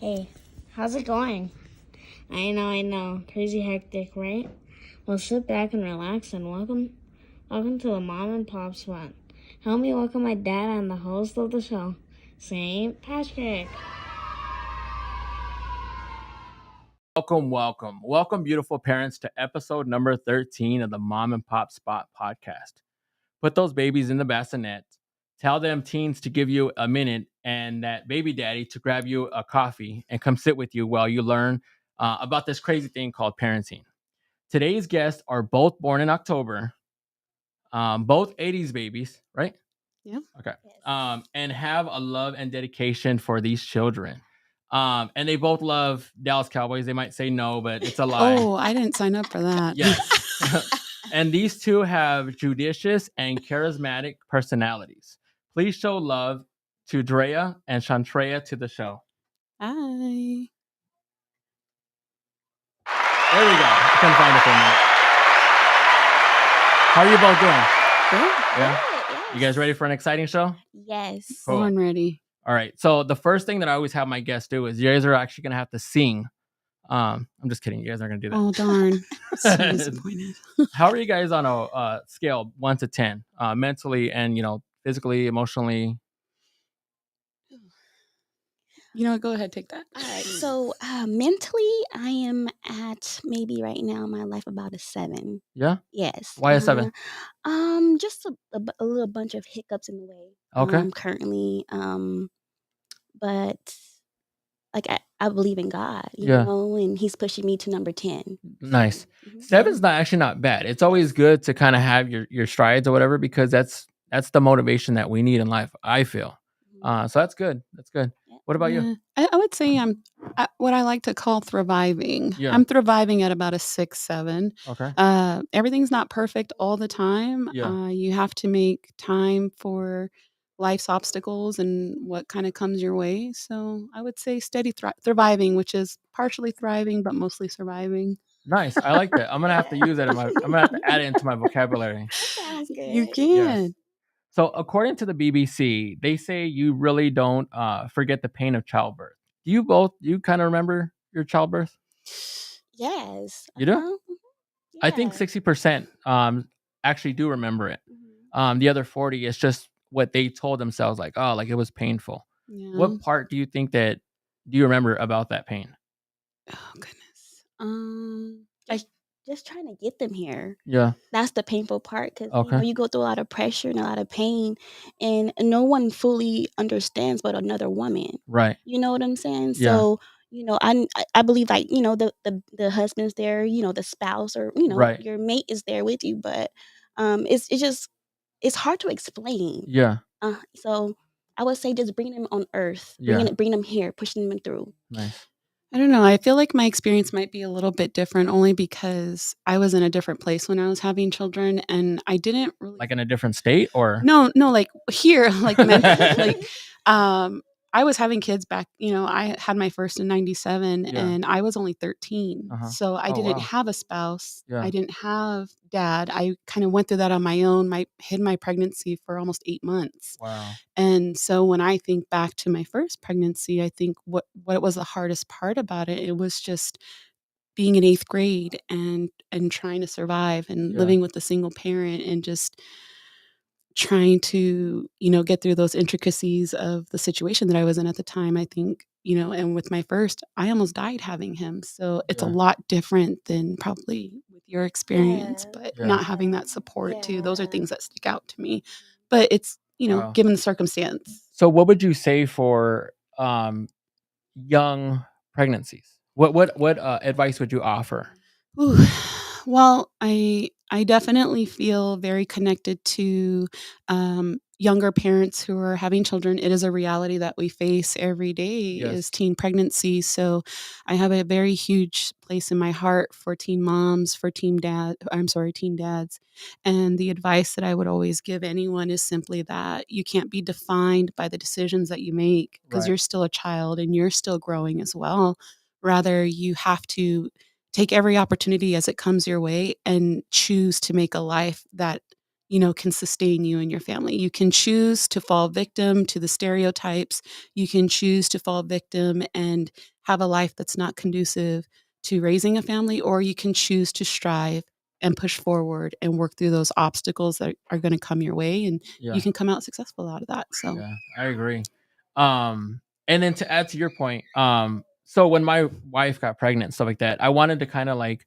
Hey, how's it going? I know. Crazy hectic, right? Well, sit back and relax and welcome to the Mom and Pop Spot. Help me welcome my dad and the host of the show, St. Patrick. Welcome, beautiful parents, to episode number 13 of the Mom and Pop Spot podcast. Put those babies in the bassinet. Tell them teens to give you a minute and that baby daddy to grab you a coffee and come sit with you while you learn about this crazy thing called parenting. Today's guests are both born in October, both 80s babies, right? Yeah. Okay. Yes. And have a love and dedication for these children. And they both love Dallas Cowboys. They might say no, but it's a lie. Oh, I didn't sign up for that. Yes. And these two have judicious and charismatic personalities. Please show love to Drea and Shantrea to the show. Hi. There we go. I couldn't find it for a minute. How are you both doing? Good. Yeah. Yes. You guys ready for an exciting show? Yes. Cool. Born ready. All right. So the first thing that I always have my guests do is you guys are actually going to have to sing. I'm just kidding. You guys aren't going to do that. Oh, darn. So disappointed. How are you guys on a scale 1 to 10, mentally and, physically, emotionally? Go ahead, take that. All right. So mentally, I am at maybe right now in my life about a 7. Yeah. Yes. Why a 7? Just a little bunch of hiccups in the way. Okay. Currently. But like I believe in God, you Yeah. know, and He's pushing me to number 10. Nice. Mhm. 7's not bad. It's always good to kind of have your strides or whatever, because that's the motivation that we need in life, I feel. So that's good. That's good. Yeah. What about you? I would say I'm what I like to call thriving. Yeah. I'm thriving at about a 6, 7. Okay. Everything's not perfect all the time. Yeah. You have to make time for life's obstacles and what kind of comes your way. So I would say steady thriving, which is partially thriving, but mostly surviving. Nice. I like that. I'm gonna have to use that I'm gonna have to add it into my vocabulary. Sounds good. You Yes. can. So according to the BBC, they say you really don't forget the pain of childbirth. Do you kind of remember your childbirth? Yes. You do? Uh-huh. I think Yeah. 60% actually do remember it. Mhm. The other 40 is just what they told themselves, like, oh, like it was painful. Yeah. What part do you think do you remember about that pain? Oh goodness. Just trying to get them here. Yeah. That's the painful part because Okay. you go through a lot of pressure and a lot of pain, and no one fully understands but another woman. Right. You know what I'm saying? Yeah. So I believe, like, the husband's there, the spouse, or Right. your mate is there with you, but it's hard to explain. Yeah. So I would say just bring them on earth, Yeah. bring them here, pushing them through. Nice. I don't know. I feel like my experience might be a little bit different only because I was in a different place when I was having children, and I didn't really Like in a different state, or? No, like here, like I was having kids back, I had my first in 97 Yeah. and I was only 13. Uh-huh. So I Oh, didn't wow. have a spouse. Yeah. I didn't have dad. I kind of went through that on my own. Hid my pregnancy for almost 8 months. Wow. And so when I think back to my first pregnancy, I think what was the hardest part about it, it was just being in 8th grade and trying to survive and Yeah. living with a single parent and just trying to, get through those intricacies of the situation that I was in at the time. I think, and with my first, I almost died having him. So it's a Yeah. lot different than probably with your experience, Yeah. but Yeah. not having that support too. Those are Yeah. things that stick out to me. But it's, Wow. given the circumstance. So what would you say for young pregnancies? What advice would you offer? Ooh, well, I definitely feel very connected to younger parents who are having children. It is a reality that we face every day Yes. is teen pregnancy. So I have a very huge place in my heart for teen moms, for teen dads. And the advice that I would always give anyone is simply that you can't be defined by the decisions that you make because Right. you're still a child and you're still growing as well. Rather, you have to take every opportunity as it comes your way and choose to make a life that can sustain you and your family. You can choose to fall victim to the stereotypes. You can choose to fall victim and have a life that's not conducive to raising a family, or you can choose to strive and push forward and work through those obstacles that are going to come your way, and Yeah. you can come out successful out of that. So Yeah, I agree. And then to add to your point, so when my wife got pregnant and stuff like that, I wanted to kind of like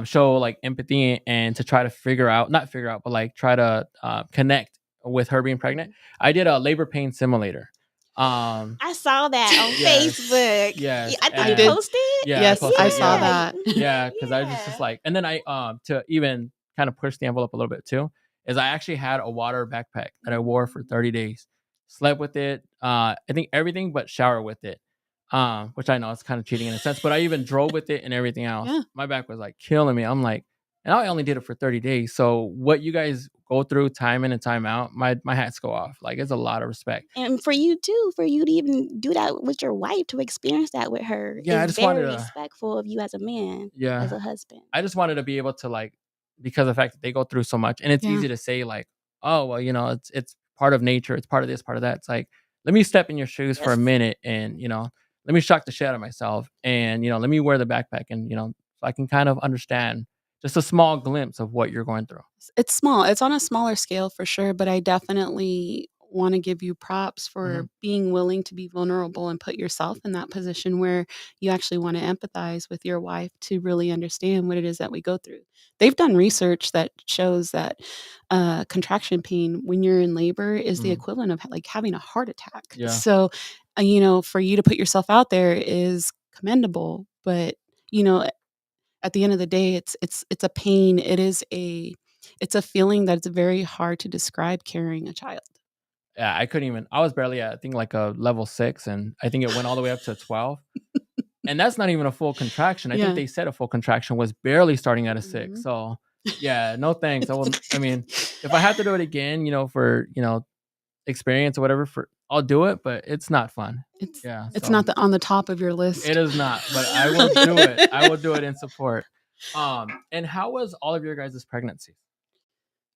show like empathy and to try to figure out, not figure out, but like try to connect with her being pregnant. I did a labor pain simulator. I saw that on Yes, Facebook. yes, I think I you did. posted. yeah, I Yes, posted I it. saw Yeah, that. yeah, because I was just Yeah. like, and then I to even kind of push the envelope a little bit too, is I actually had a water backpack that I wore for 30 days, slept with it, I think everything but shower with it, which I know it's kind of cheating in a sense, but I even drove with it and everything else. Yeah. My back was like killing me. I'm like, and I only did it for 30 days. So what you guys go through time in and time out, my hats go off. Like it's a lot of respect. And for you too, for you to even do that with your wife, to experience that with her, Yeah, I is just wanted very to. respectful of you as a man, Yeah, as a husband. I just wanted to be able to like, because of the fact that they go through so much, and it's Yeah. easy to say like, oh well, it's part of nature, it's part of this, part of that. It's like, let me step in your shoes for a Yes. minute, and let me shock the shit out of myself, and let me wear the backpack, and so I can kind of understand just a small glimpse of what you're going through. It's small. It's on a smaller scale for sure, but I definitely want to give you props for being willing to be vulnerable and put yourself in that position where you actually want to empathize with your wife to really understand what it is that we go through. They've done research that shows that contraction pain when you're in labor is the Mhm. equivalent of like having a heart attack. Yeah. So, for you to put yourself out there is commendable, but at the end of the day, it's a pain. It's a feeling that's very hard to describe carrying a child. Yeah, I couldn't even. I was barely at, I think, like a level 6, and I think it went all the way up to 12. And that's not even a full contraction. I think Yeah. they said a full contraction was barely starting at a 6. Mhm. So, yeah, no thanks. I mean, if I have to do it again, for, experience or whatever, I'll do it, but it's not fun. It's Yeah, it's so not on the top of your list. it is not, but I will do it. I will do it in support. And how was all of your guys' pregnancies?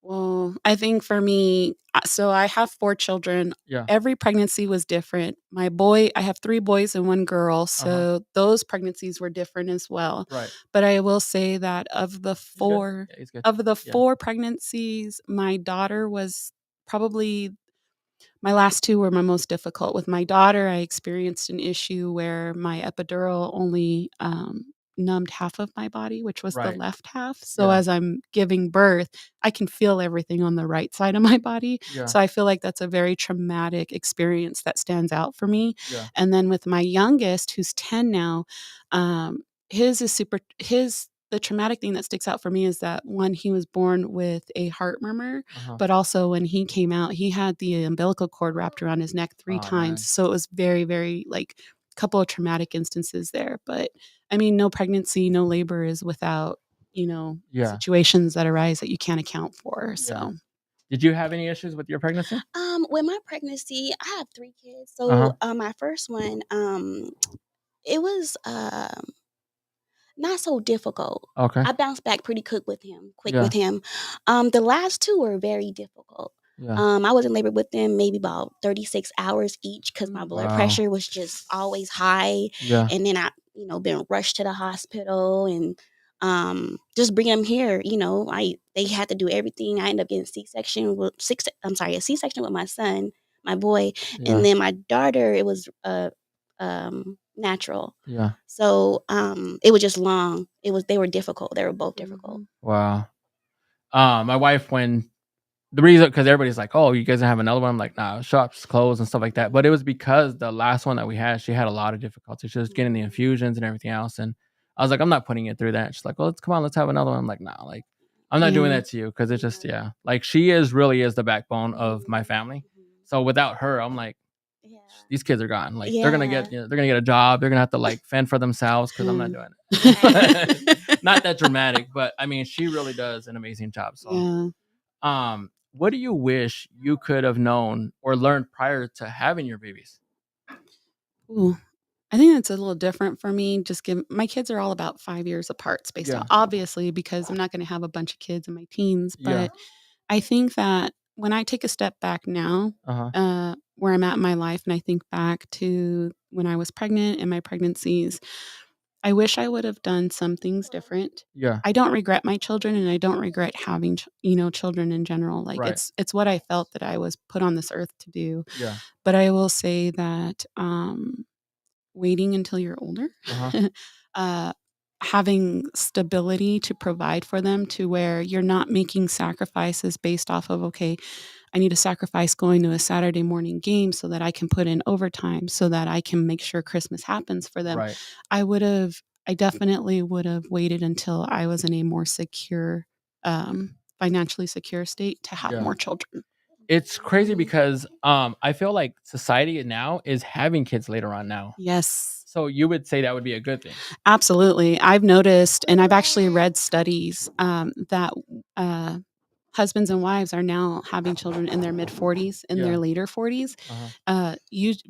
Well, I think for me, so I have 4 children. Yeah. Every pregnancy was different. I have 3 boys and 1 girl, so those pregnancies were different as well. Right. But I will say that of the He's good. 4 Yeah, he's good. of the Yeah. 4 pregnancies, my daughter was probably my last 2 were my most difficult. With my daughter, I experienced an issue where my epidural only, numbed half of my body, which was the Right. left half. So Yeah. as I'm giving birth, I can feel everything on the right side of my body. Yeah. So I feel like that's a very traumatic experience that stands out for me. Yeah. And then with my youngest, who's 10 now, um, the traumatic thing that sticks out for me is that, one, he was born with a heart murmur, but also when he came out, he had the umbilical cord wrapped around his neck 3 Oh, times. man. So it was very, very like couple of traumatic instances there. But I mean, no pregnancy, no labor is without, Yeah. situations that arise that you can't account for. Yeah. So Did you have any issues with your pregnancy? With my pregnancy, I have 3 kids. Uh-huh. So, my first one, it was not so difficult. Okay. I bounced back pretty quick with him. Yeah. The last 2 were very difficult. Yeah. I was in labor with them maybe about 36 hours each because my blood Wow. pressure was just always high. Yeah. And then I, been rushed to the hospital and just bring them here. They had to do everything. I ended up getting a C-section with my son, my boy, Yeah. and then my daughter. It was natural. Yeah. So it was just long. They were difficult. They were both difficult. Wow. My wife, when the reason, because everybody's like, "Oh, you guys have another one?" I'm like, "Nah, shops closed and stuff like that." But it was because the last one that we had, she had a lot of difficulty. She was getting the infusions and everything else, and I was like, "I'm not putting it through that." She's like, "Well, let's have another one." I'm like, "Nah, like, I'm not doing Yeah. that to you because it's just like she really is the backbone of my family. So without her, I'm like, Yeah. these kids are gone. Like Yeah. they're gonna get a job. They're gonna have to like fend for themselves because I'm not Yeah. doing it. Not that dramatic, but I mean, she really does an amazing job. So, Yeah. what do you wish you could have known or learned prior to having your babies? Ooh. I think it's a little different for me. My kids are all about 5 years apart, spaced Yeah. out, obviously, because I'm not going to have a bunch of kids in my teens. Yeah. But I think that when I take a step back now, Uh-huh. where I'm at in my life and I think back to when I was pregnant and my pregnancies, I wish I would have done some things different. Yeah. I don't regret my children and I don't regret having, children in general. Like Right. it's what I felt that I was put on this earth to do. Yeah. But I will say that waiting until you're older, Uh-huh. having stability to provide for them to where you're not making sacrifices based off of, okay, I need to sacrifice going to a Saturday morning game so that I can put in overtime so that I can make sure Christmas happens for them. Right. I definitely would have waited until I was in a more secure, financially secure state to have Yeah. more children. It's crazy because I feel like society now is having kids later on now. Yes. So you would say that would be a good thing. Absolutely. I've noticed, and I've actually read studies that husbands and wives are now having children in their mid 40s, in Yeah. their later 40s. Uh-huh.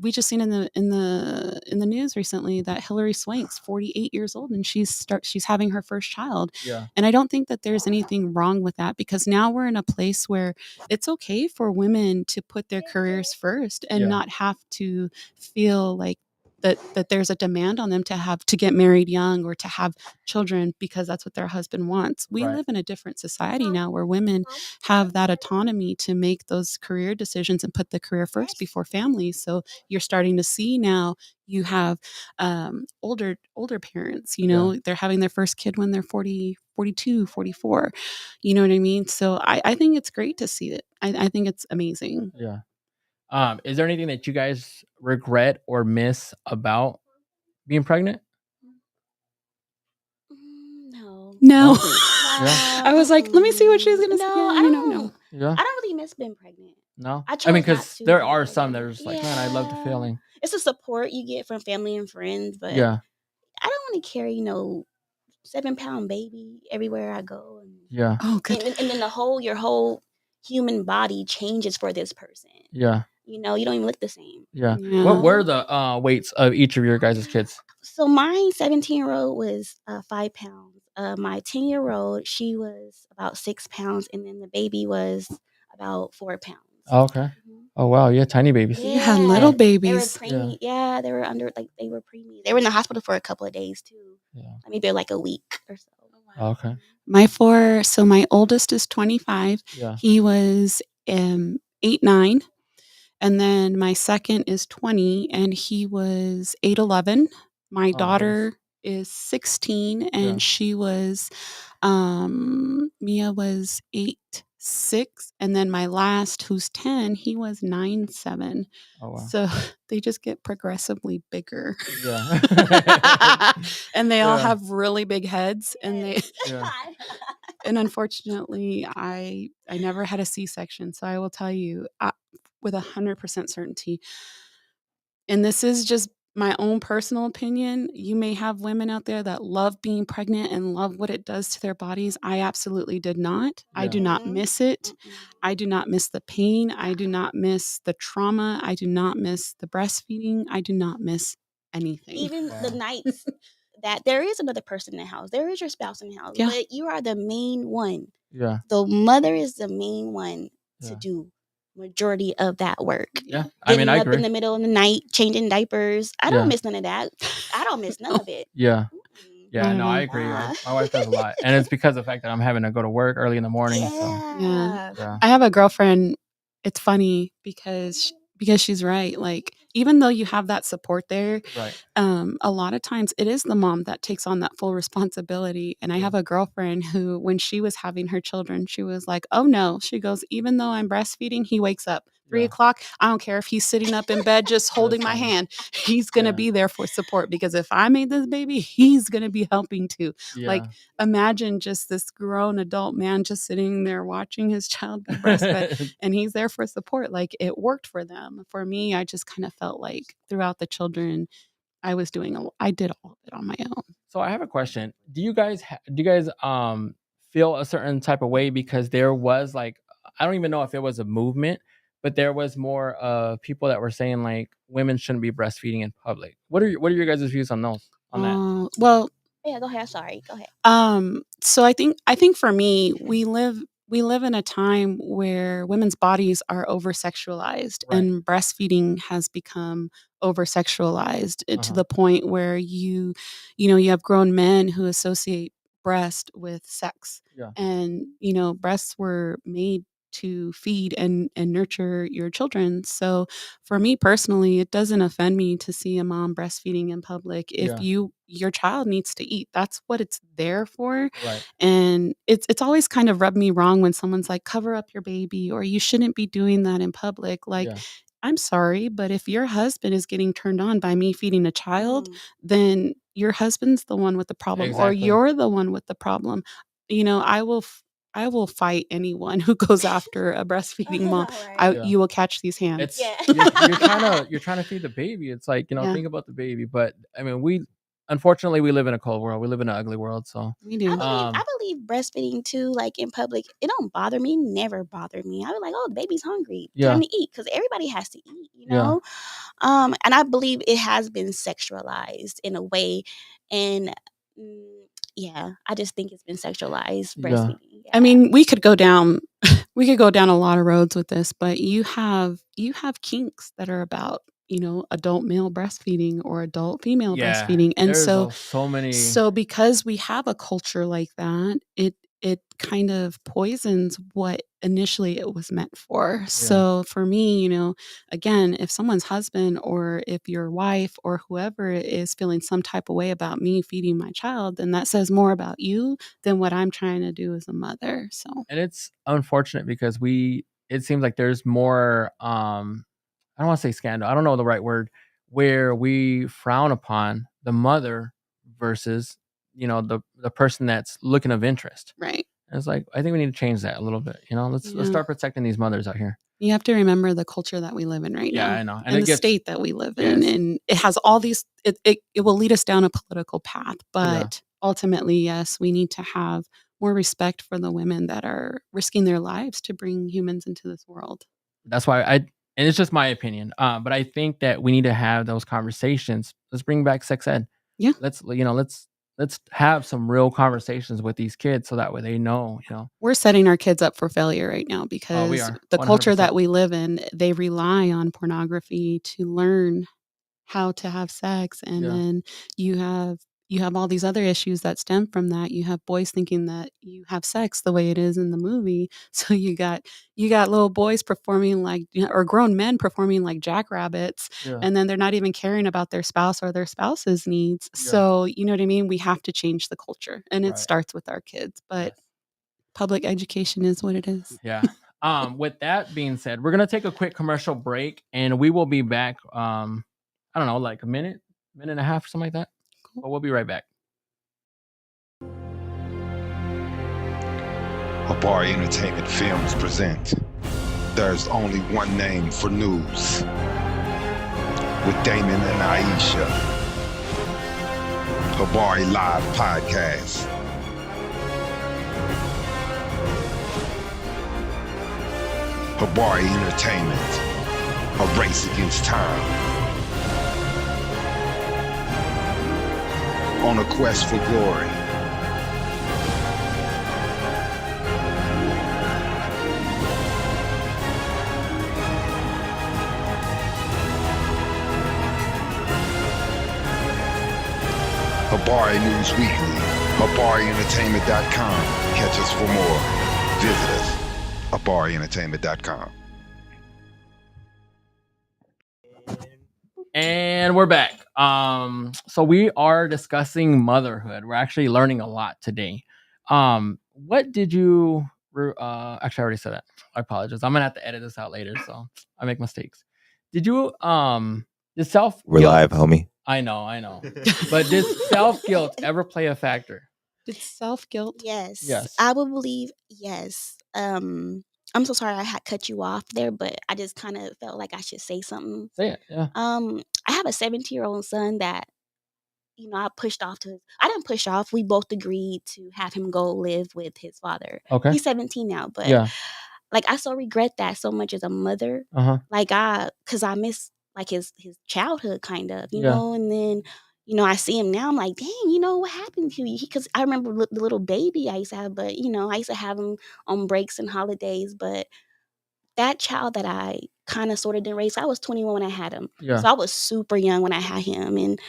We just seen in the news recently that Hillary Swank's 48 years old and she's having her first child. Yeah. And I don't think that there's anything wrong with that because now we're in a place where it's okay for women to put their careers first and Yeah. not have to feel like that there's a demand on them to get married young or to have children because that's what their husband wants. We Right. live in a different society now where women have that autonomy to make those career decisions and put the career first before family. So you're starting to see now you have older parents, they're having their first kid when they're 40, 42, 44. You know what I mean? So I think it's great to see it. I think it's amazing. Yeah. Is there anything that you guys regret or miss about being pregnant? No. No. Yeah. I was like, let me see what she's gonna say. No, I You don't. know, no. Yeah. I don't really miss being pregnant. No. I I mean, chose not because to there be are some that are pregnant. just like, man, I love the Yeah. feeling. It's the support you get from family and friends, but Yeah. I don't want to carry 7-pound baby everywhere I go, Yeah. Oh, good. and then your whole human body changes for this person. Yeah. You don't even look the same. Yeah. Yeah. What were the weights of each of your guys' kids? So my 17-year-old was 5 pounds. My 10-year-old, she was about 6 pounds, and then the baby was about 4 pounds. Oh, okay. Mhm. Oh wow, yeah, tiny babies. You had little They were babies. preemie. Yeah, they were they were preemie. They were in the hospital for a couple of days too. Yeah. Maybe like a week or so. Oh, okay. My oldest is 25. Yeah. He was 8, 9. And then my second is 20 and he was 8, 11. My Oh, daughter is 16 and Yeah. she was Mia was 8, 6, and then my last who's 10, he was 9, 7. Oh wow. So they just get progressively bigger. Yeah. And they all Yeah. have really big heads and they Yeah. and unfortunately I never had a C-section. So I will tell you with 100% certainty, and this is just my own personal opinion, you may have women out there that love being pregnant and love what it does to their bodies. I absolutely did not. I Yeah. do not Mhm. miss it. Mm-mm. I do not miss the pain. I do not miss the trauma. I do not miss the breastfeeding. I do not miss anything. Even the Wow. nights that there is another person in the house, there is your spouse in the house, Yeah. but you are the main one. Yeah. The mother is the main one to Yeah. do majority of that work. Yeah. I mean, Getting I up in agree. the middle of the night, changing diapers. I Yeah. don't miss none of that. I don't miss none of it. Yeah. Mm-mm. Yeah. No, I Mhm. agree. Nah. My wife does a lot, and it's because of the fact that I'm having to go to work early in the morning. So Yeah. yeah. I have a girlfriend. It's funny because she's right. Like, even though you have that support there, Right. a lot of times it is the mom that takes on that full responsibility. And I Yeah. have a girlfriend who, when she was having her children, she was like, oh no, she goes, even though I'm breastfeeding, he wakes up 3 Yeah. o'clock. I don't care if he's sitting up in bed just holding my funny. hand. He's going to Yeah. be there for support because if I made this baby, he's going to be helping too. Yeah. Like, imagine just this grown adult man just sitting there watching his child be breastfed and he's there for support. Like, it worked for them. For me, I just kind of felt like throughout the children, I did all of it on my own. So I have a question. Do you guys feel a certain type of way because there was like, I don't even know if it was a movement, but there was more people that were saying like women shouldn't be breastfeeding in public. What are your guys' views on that? Well, Yeah, go ahead. Sorry. Go ahead. so I think for me, we live we live in a time where women's bodies are over sexualized, Right. and breastfeeding has become over sexualized to the point where you have grown men who associate breast with sex. Yeah. And breasts were made to feed and nurture your children. So for me personally, it doesn't offend me to see a mom breastfeeding in public. If Yeah. your child needs to eat, that's what it's there for. Right. And it's always kind of rubbed me wrong when someone's like, cover up your baby, or you shouldn't be doing that in public. Like, Yeah. I'm sorry, but if your husband is getting turned on by me feeding a child, then your husband's the one with the problem, or Exactly. you're the one with the problem. I will fight anyone who goes after a breastfeeding mom. Right. Yeah. You will catch these hands. It's Yeah. you're trying to feed the baby. It's like, Yeah. think about the baby. But I mean, unfortunately we live in a cold world. We live in an ugly world. So We do. I believe breastfeeding too, like in public, it don't bother me, never bothered me. I was like, oh, the baby's hungry, Yeah. time to eat, because everybody has to eat, Yeah. And I believe it has been sexualized in a way, and yeah, I just think it's been sexualized Yeah. breastfeeding. I mean, we could go down a lot of roads with this, but you have kinks that are about, adult male breastfeeding or adult female Yeah. breastfeeding. And There's so so many. so because we have a culture like that, it kind of poisons what initially it was meant for. So for me, again, if someone's husband or if your wife or whoever is feeling some type of way about me feeding my child, then that says more about you than what I'm trying to do as a mother. So And it's unfortunate because it seems like there's more I don't want to say scandal. I don't know the right word, where we frown upon the mother versus, the person that's looking of interest. right. And it's like, I think we need to change that a little bit. Let's Yeah. start protecting these mothers out here. You have to remember the culture that we live in right Yeah, now. I know. And the state that we live in. Yes. And it has all these, it will lead us down a political path. But ultimately, yes, we need to have more respect for the women that are risking their lives to bring humans into this world. That's why and it's just my opinion. But I think that we need to have those conversations. Let's bring back sex ed. Yeah. Let's have some real conversations with these kids so that way they know, We're setting our kids up for failure right now because are, the culture 100%. that we live in, they rely on pornography to learn how to have sex. And then you have all these other issues that stem from that. You have boys thinking that you have sex the way it is in the movie. So you got little boys performing like, or grown men performing like jackrabbits, and then they're not even caring about their spouse or their spouse's needs. So, you know what I mean? We have to change the culture, and it starts with our kids, but public education is what it is. Yeah. With that being said, we're gonna take a quick commercial break, and we will be back. I don't know, like a minute and a half, something like that. Cool. But we'll be right back. Habari Entertainment Films present There's Only One Name for News with Damon and Iesha. Habari Live Podcast. Habari Entertainment, a race against time. On a quest for glory. Habari News Weekly, HabariEntertainment.com. Catch us for more. Visit us, HabariEntertainment.com. And we're back. So we are discussing motherhood. We're actually learning a lot today. What did you actually I already said that. I apologize. I'm gonna have to edit this out later, so I make mistakes. Did you did self We're live, homie. I know. But did self-guilt ever play a factor? Did self-guilt? Yes. I would believe yes. I'm so sorry I had cut you off there, but I just kind of felt like I should say something. Say it, yeah. I have a 17-year-old son that, I pushed off I didn't push off. We both agreed to have him go live with his father. Okay. He's 17 now, but like I so regret that so much as a mother. Uh-huh. Like because I miss like his childhood kind of, you know, and then I see him now. I'm like, dang, what happened to you? Because I remember the little baby I used to have, but I used to have him on breaks and holidays. But that child that I kind of sort of didn't raise, I was 21 when I had him. Yeah. So I was super young when I had him. And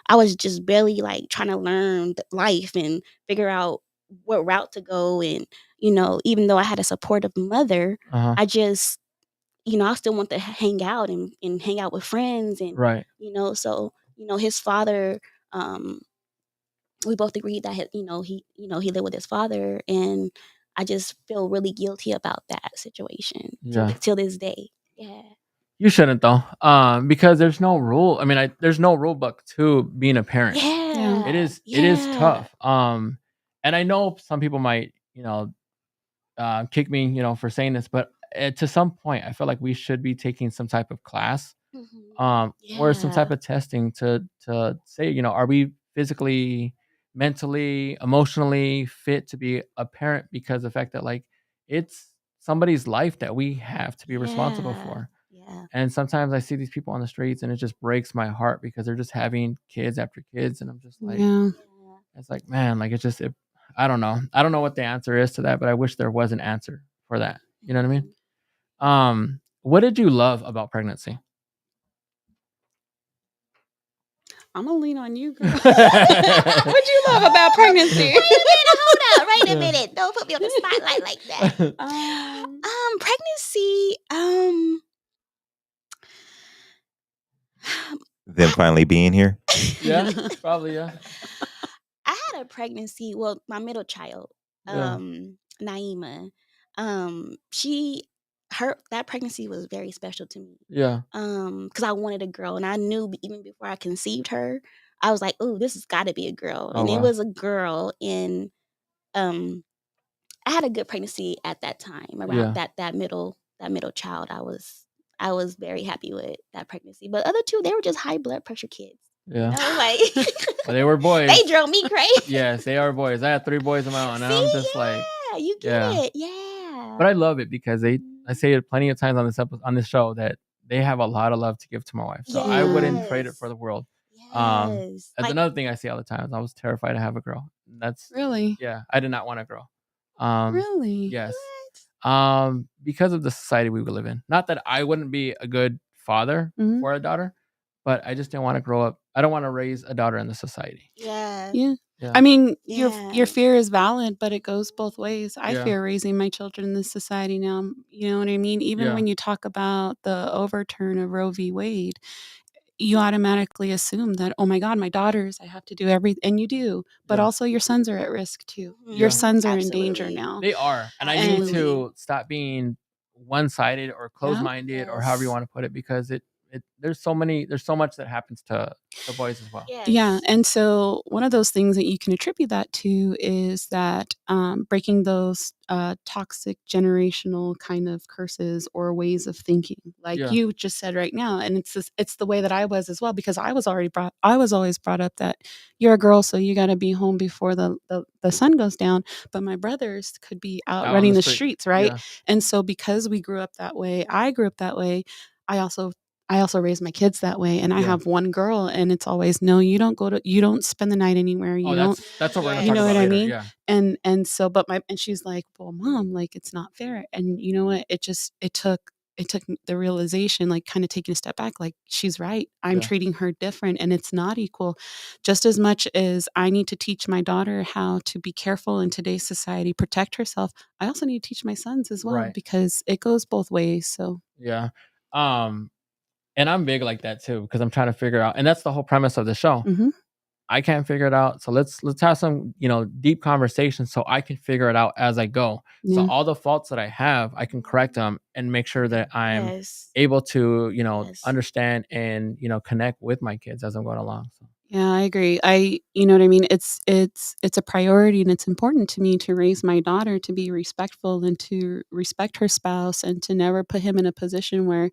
I was just barely like trying to learn life and figure out what route to go. And, even though I had a supportive mother, Uh-huh. I just, I still want to hang out and hang out with friends. And, Right. So, his father, we both agreed that he lived with his father, and I just feel really guilty about that situation Yeah. till this day. Yeah. You shouldn't though, because there's no rule. I mean, there's no rule book to being a parent. Yeah. It is tough. And I know some people might, kick me, for saying this, but to some point, I feel like we should be taking some type of class, or some type Yeah. of testing to say, are we physically, mentally, emotionally fit to be a parent? Because the fact that like it's somebody's life that we have to be responsible Yeah. for. Yeah. And sometimes I see these people on the streets and it just breaks my heart because they're just having kids after kids. And I'm just like, Yeah. it's like, man, like I don't know. I don't know what the answer is to that, but I wish there was an answer for that. You know what I mean? What did you love about pregnancy? I'm gonna lean on you, girl. What'd you love about pregnancy? Wait a minute, hold up. Wait a Yeah. minute. Don't put me on the spotlight like that. Pregnancy, Them finally being here. Yeah, probably, yeah. I had a pregnancy, well, my middle child, Yeah. Naima. That pregnancy was very special to me. Yeah. Because I wanted a girl, and I knew even before I conceived her, I was like, "Oh, this has got to be a girl," Oh, and it wow. was a girl. And I had a good pregnancy at that time. Around Yeah. that middle child, I was very happy with that pregnancy. But other two, they were just high blood pressure kids. Yeah. Like Well, they were boys. they drove me crazy. Yes, they are boys. I had 3 boys of my own, and I'm just like, Yeah, you get yeah. it. Yeah. But I love it because I say it plenty of times on this show that they have a lot of love to give to my wife. So I wouldn't trade it for the world. Yes. That's another thing I say all the time is I was terrified to have a girl. That's Really? yeah, I did not want a girl. Really? Yes. Because of the society we live in. Not that I wouldn't be a good father Mhm. for a daughter, but I just didn't want to grow up. I don't want to raise a daughter in the society. Yeah. Yeah. Yeah. I mean, Yeah. your fear is valid, but it goes both ways. I Yeah. fear raising my children in this society now. You know what I mean? Even Yeah. when you talk about the overturn of Roe v. Wade, you automatically assume that, oh my God, my daughters, I have to do everything. And you do. But Yeah. also your sons are at risk too. Mhm. Your Yeah. sons are in danger Absolutely. now. They are. And I need Absolutely. to stop being one-sided or closed-minded or however you Yes. want to put it, because there's so much that happens to the boys as well. Yes. Yeah. And so one of those things that you can attribute that to is that breaking those toxic generational kind of curses or ways of thinking, like Yeah. you just said right now. And it's the way that I was as well, because I was always brought up that you're a girl, so you got to be home before the sun goes down. But my brothers could be out Out on running the the street. streets, right? Yeah. And so because we grew up that way, I grew up that way. I also raised my kids that way, and I Yeah. have one girl, and it's always, no, you don't spend the night anywhere. You Oh, don't, that's what we're gonna you talk know about what I later. mean? Yeah. And so, but and she's like, well, Mom, like, it's not fair. And you know what? It took the realization, like kind of taking a step back, like she's right. I'm Yeah. treating her different, and it's not equal. Just as much as I need to teach my daughter how to be careful in today's society, protect herself, I also need to teach my sons as well, Right. because it goes both ways. So Yeah. And I'm big like that too, because I'm trying to figure out, and that's the whole premise of the show. mhm. I can't figure it out. So let's have some, deep conversations so I can figure it out as I go. So Yeah. all the faults that I have, I can correct them and make sure that I'm Yes. able to, Yes. understand and, connect with my kids as I'm going along. So Yeah, I agree. You know what I mean? It's a priority, and it's important to me to raise my daughter to be respectful and to respect her spouse and to never put him in a position where,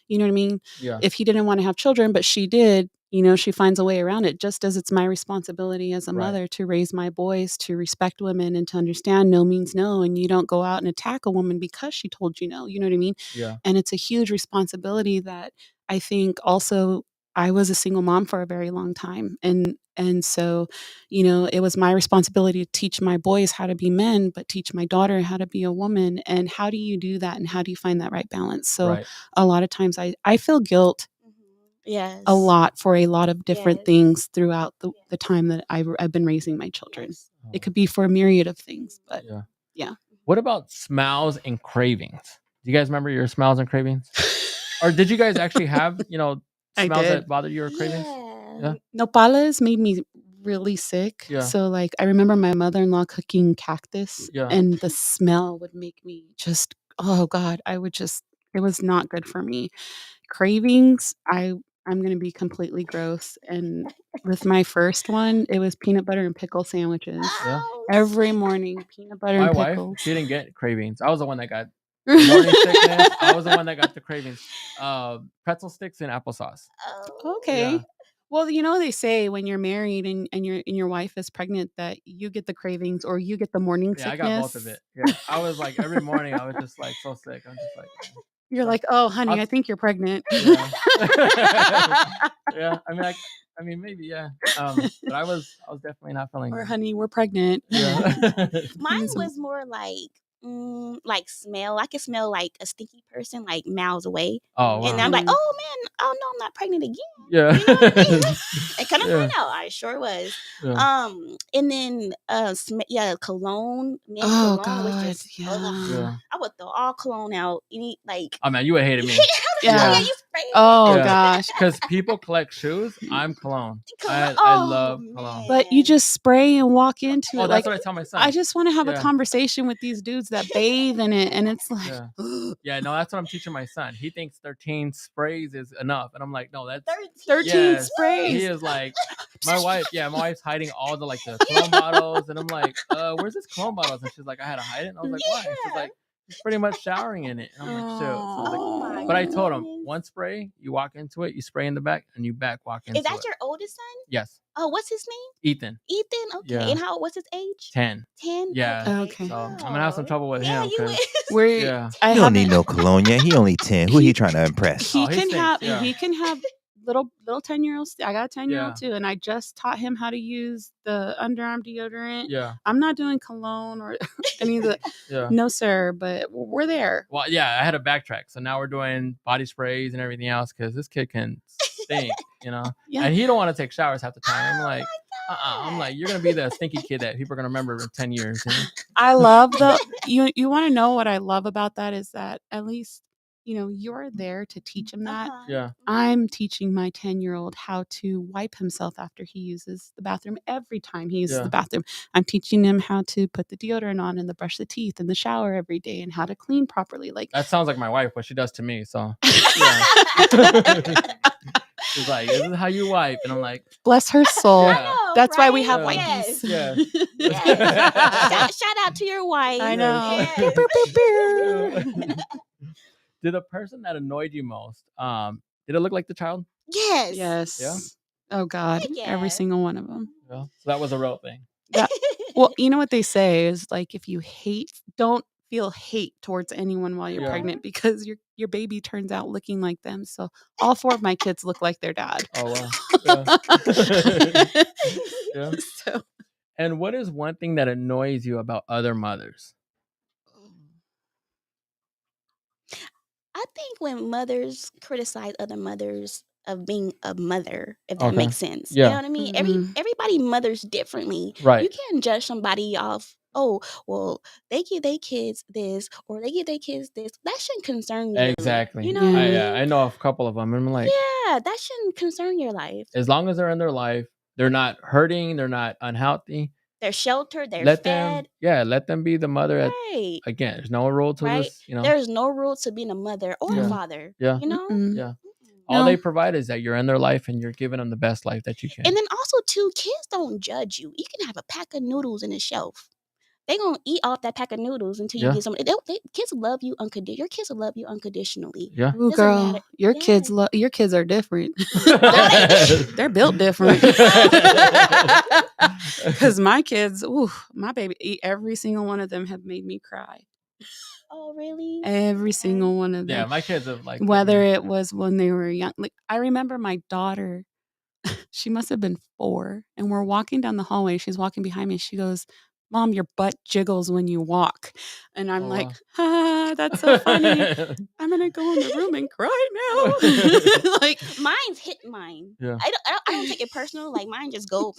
you know what I mean? yeah. If he didn't want to have children, but she did, she finds a way around it, just as it's my responsibility as a Right. mother to raise my boys to respect women and to understand no means no, and you don't go out and attack a woman because she told you no. You know what I mean? Yeah. And it's a huge responsibility that I think also I was a single mom for a very long time. And so, it was my responsibility to teach my boys how to be men, but teach my daughter how to be a woman. And how do you do that? And how do you find that right balance? So Right. a lot of times I feel guilt Yes. a lot for a lot of different Yes. things throughout the time that I've been raising my children. Yes. It could be for a myriad of things, but Yeah. yeah. What about smells and cravings? Do you guys remember your smells and cravings? Or did you guys actually have, I smells did. that bothered you or cravings? Yeah. Nopales made me really sick. Yeah. So like I remember my mother-in-law cooking cactus Yeah. and the smell would make me just, oh God, it was not good for me. Cravings, I'm gonna be completely gross. And with my first one, it was peanut butter and pickle sandwiches. Yeah. Every morning, peanut butter My and wife, pickles. she didn't get cravings. I was the one that got the morning sickness. I was the one that got the cravings. Pretzel sticks and applesauce. Okay. Yeah. Well, they say when you're married and your wife is pregnant that you get the cravings or you get the morning Yeah, sickness. I got both of it. Yeah. I was like every morning I was just like so sick. I'm just like You're like, oh, honey, I'll- I think you're pregnant. Yeah. Yeah. I mean maybe, yeah. But I was definitely not feeling Or good. honey, we're pregnant. Yeah. Mine was more like smell. I could smell like a stinky person like miles away. Oh wow. And I'm like, oh man, oh no, I'm not pregnant again. Yeah. You know what I mean? And kind of Yeah. find out, I sure was. Yeah. And then cologne. Man, Oh, cologne was God, just yeah. Yeah. I would throw all cologne out. Oh man, you would hate me. Yeah. you spray it. Oh Yeah. gosh. Because people collect shoes. I'm cologne. I Oh, love man. cologne. But you just spray and walk into Oh, it. that's Like what I tell my son. I just want to have a Yeah. conversation with these dudes that bathe in it, and it's like, Yeah. Yeah, no, that's what I'm teaching my son. He thinks 13 sprays is enough, and I'm like, no, that's 13 yes. sprays. He is like, my wife's hiding all the cologne bottles, and I'm like, where's this cologne bottles? And she's like, I had to hide it. And I was like, why? And she's like, he's pretty much showering in it. And I'm like, chill. So I was like, Oh my but I told him, goodness. one spray, you walk into it, you spray in the back, and you walk into it. Is that your oldest son? Yes, Oh, what's his name? Ethan, Ethan. Okay. Yeah. And what's his age? 10. 10. Yeah. Okay. So I'm gonna have some trouble with Yeah, him. you 'cause- is. We're Yeah. I He don't need haven't- no cologne yet. He only 10. Who he trying to impress? He Oh, he can stinks, have yeah. he can have little 10-year-olds. I got a 10-year-old Yeah. too, and I just taught him how to use the underarm deodorant. Yeah. I'm not doing cologne or any of the Yeah. no sir, but we're there. Well, yeah, I had to backtrack. So now we're doing body sprays and everything else because this kid can stink, Yeah. And he don't want to take showers half the time. I'm like, God. I'm like, you're gonna be the stinky kid that people are gonna remember in 10 years. I love you want to know what I love about that is that at least you're there to teach him that. Uh-huh. Yeah. I'm teaching my 10-year-old how to wipe himself after he uses the bathroom every time he uses Yeah. the bathroom. I'm teaching him how to put the deodorant on and the brush the teeth in the shower every day and how to clean properly. Like That sounds like my wife, what she does to me. So yeah. She's like, this is how you wipe. And I'm like, bless her soul. Yeah. know, That's why we right? have Yes. wipies. Yeah. Yes. Shout out to your wife. I know. Yes. Pew, pew, pew, pew. Did the person that annoyed you most, did it look like the child? Yes. Yes. Yeah. Oh God. Heck Every yes. single one of them. Yeah. So that was a real thing. Well, you know what they say is like if you don't feel hate towards anyone while you're Yeah. pregnant because your baby turns out looking like them. So all 4 of my kids look like their dad. Oh wow. Yeah. Yeah. So And what is one thing that annoys you about other mothers? I think when mothers criticize other mothers of being a mother, if that Okay. makes sense. Yeah. You know what I mean? Everybody mothers differently. Right. You can't judge somebody off, oh, well, they give their kids this or they give their kids this. That shouldn't concern you. Exactly. You know what I mean? I know a couple of them. And I'm like, Yeah, that shouldn't concern your life. as long as they're in their life, they're not hurting, they're not unhealthy. They're sheltered, they're Let fed. let them be the mother. Right. Again, there's no rule to Right. this. There's no rule to being a mother or Yeah. a father. Yeah. You know? Mm-mm. Yeah. Mm-mm. All No. they provide is that you're in their life and you're giving them the best life that you can. And then also too, kids don't judge you. You can have a pack of noodles in a shelf. They gonna eat off that pack of noodles until you Yeah. get some. Kids love you unconditionally. Your kids will love you unconditionally. Yeah. Ooh, Doesn't girl, matter. your Yeah. kids are different. They're built different. Because my kids, my baby, every single one of them have made me cry. Oh, really? Every single one of them. Yeah, my kids have like Whether it was when they were young. Like, I remember my daughter, she must have been 4, and we're walking down the hallway. She's walking behind me. She goes, "Mom, your butt jiggles when you walk." And I'm Oh, like, wow. that's so funny. I'm going to go in the room and cry now. Like, Mine's hit mine. Yeah. I don't take it personal. Like mine just go.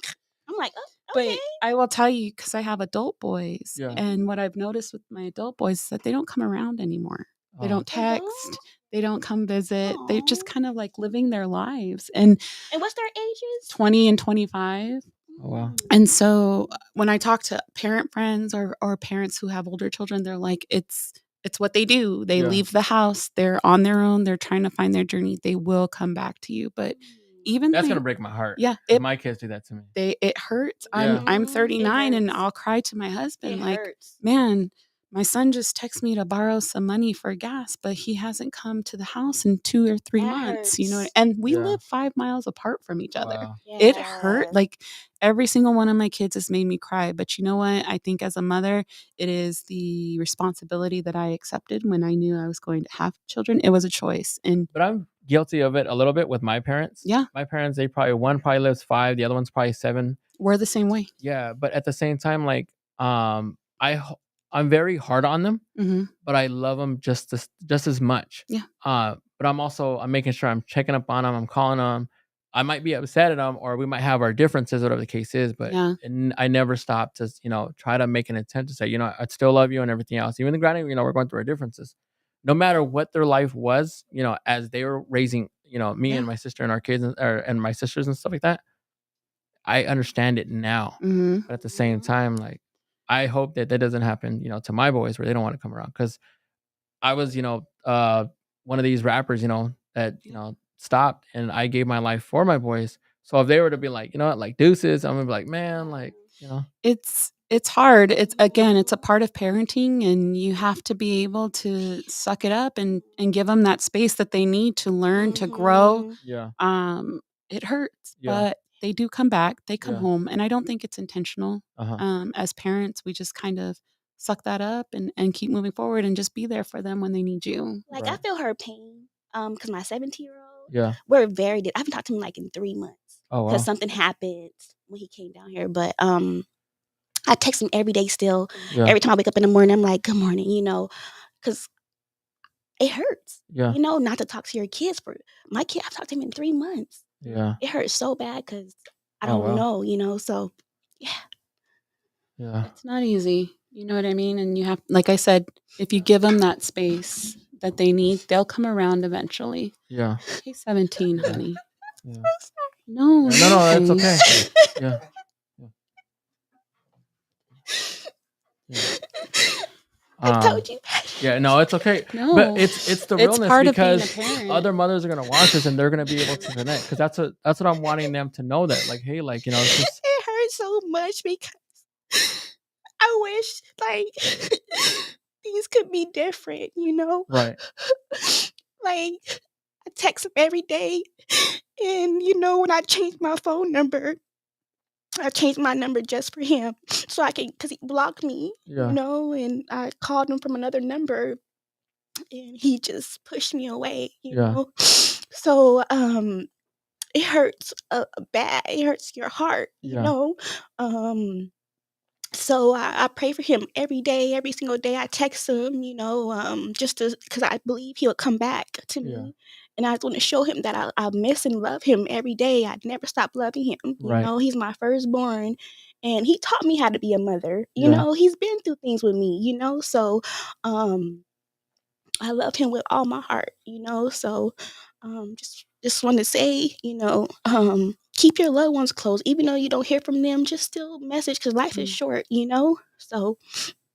I'm like, oh, okay. but I will tell you, because I have adult boys, Yeah. and what I've noticed with my adult boys is that they don't come around anymore. They Oh. don't They don't? text. They don't come visit. They're just Aw. kind of like living their lives. And And what's their ages? 20 and 25. Oh, wow. Mm. And so when I talk to parent friends or parents who have older children, they're like, it's what they do. They Yeah. leave the house. They're on their own. They're trying to find their journey. They will come back to you. But even That's my- gonna break my heart. Yeah, 'cause my kids do that to me. it hurts. Yeah. I'm It 39 and hurts. I'll cry to my husband It like, hurts. man, my son just texted me to borrow some money for gas, but he hasn't come to the house in 2 or 3 That months, you know, hurts. and we Yeah. live 5 miles apart from each other. Wow. It Yeah. hurt. Like, every single one of my kids has made me cry. But you know what? I think as a mother, it is the responsibility that I accepted when I knew I was going to have children. It was a choice. And But I'm guilty of it a little bit with my parents. Yeah. My parents, one probably lives 5, the other one's probably 7. we're the same way. Yeah, but at the same time, like, I'm very hard on them, Mm-hmm. but I love them just as much. Yeah. But I'm making sure I'm checking up on them. I'm calling them. I might be upset at them, or we might have our differences, whatever the case is. But Yeah. I never stop to try to make an intent to say, I still love you and everything else. Even granted, we're going through our differences. No matter what their life was, as they were raising, me Yeah. and my sister and our kids and my sisters and stuff like that. I understand it now, Mm-hmm. but at the same time, like, I hope that doesn't happen, to my boys where they don't want to come around. Because I was, one of these rappers, that stopped, and I gave my life for my boys. So if they were to be like, like deuces, I'm gonna be like, man, like, It's hard. It's a part of parenting, and you have to be able to suck it up and give them that space that they need to learn, to grow. Mhm. yeah, It hurts, Yeah. but they do come back. They come Yeah. home, and I don't think it's intentional. uh-huh, As parents, we just kind of suck that up and keep moving forward and just be there for them when they need you. Like I Right. feel her pain. Because my 17-year-old, yeah. we're very. I haven't talked to him like in 3 months Oh because wow, something happened when he came down here. But I text him every day still. yeah, Every time I wake up in the morning, I'm like, "Good morning," because it hurts. yeah, Not to talk to your kids for my kid. I've talked to him in 3 months. yeah, It hurts so bad because I Oh, don't wow. know. So yeah, yeah, It's not easy. You know what I mean? And you have, like I said, if you give them that space that they need, they'll come around eventually. yeah, He's 17, honey. yeah. No, Yeah, no, that's you're okay. Yeah, yeah. I told you. Yeah, no, it's okay. No, But it's the realness, part of being a because parent. other mothers are gonna watch this and they're gonna be able to connect. Because that's what I'm wanting them to know, that like, hey, like, it's just It hurts so much because I wish like things could be different. right. Like I text him every day, and when I changed my phone number, I changed my number just for him, so I can, because he blocked me, Yeah. and I called him from another number, and he just pushed me away, Yeah. So it hurts bad. It hurts your heart, Yeah. So I pray for him every day, every single day. I text him, just because I believe he'll come back to me. Yeah. And I want to show him that I miss and love him every day. I'd never stop loving him. Right. He's my firstborn, and he taught me how to be a mother. Yeah. He's been through things with me. So I love him with all my heart. So just want to say, keep your loved ones close, even though you don't hear from them. Just still message, because life is short. So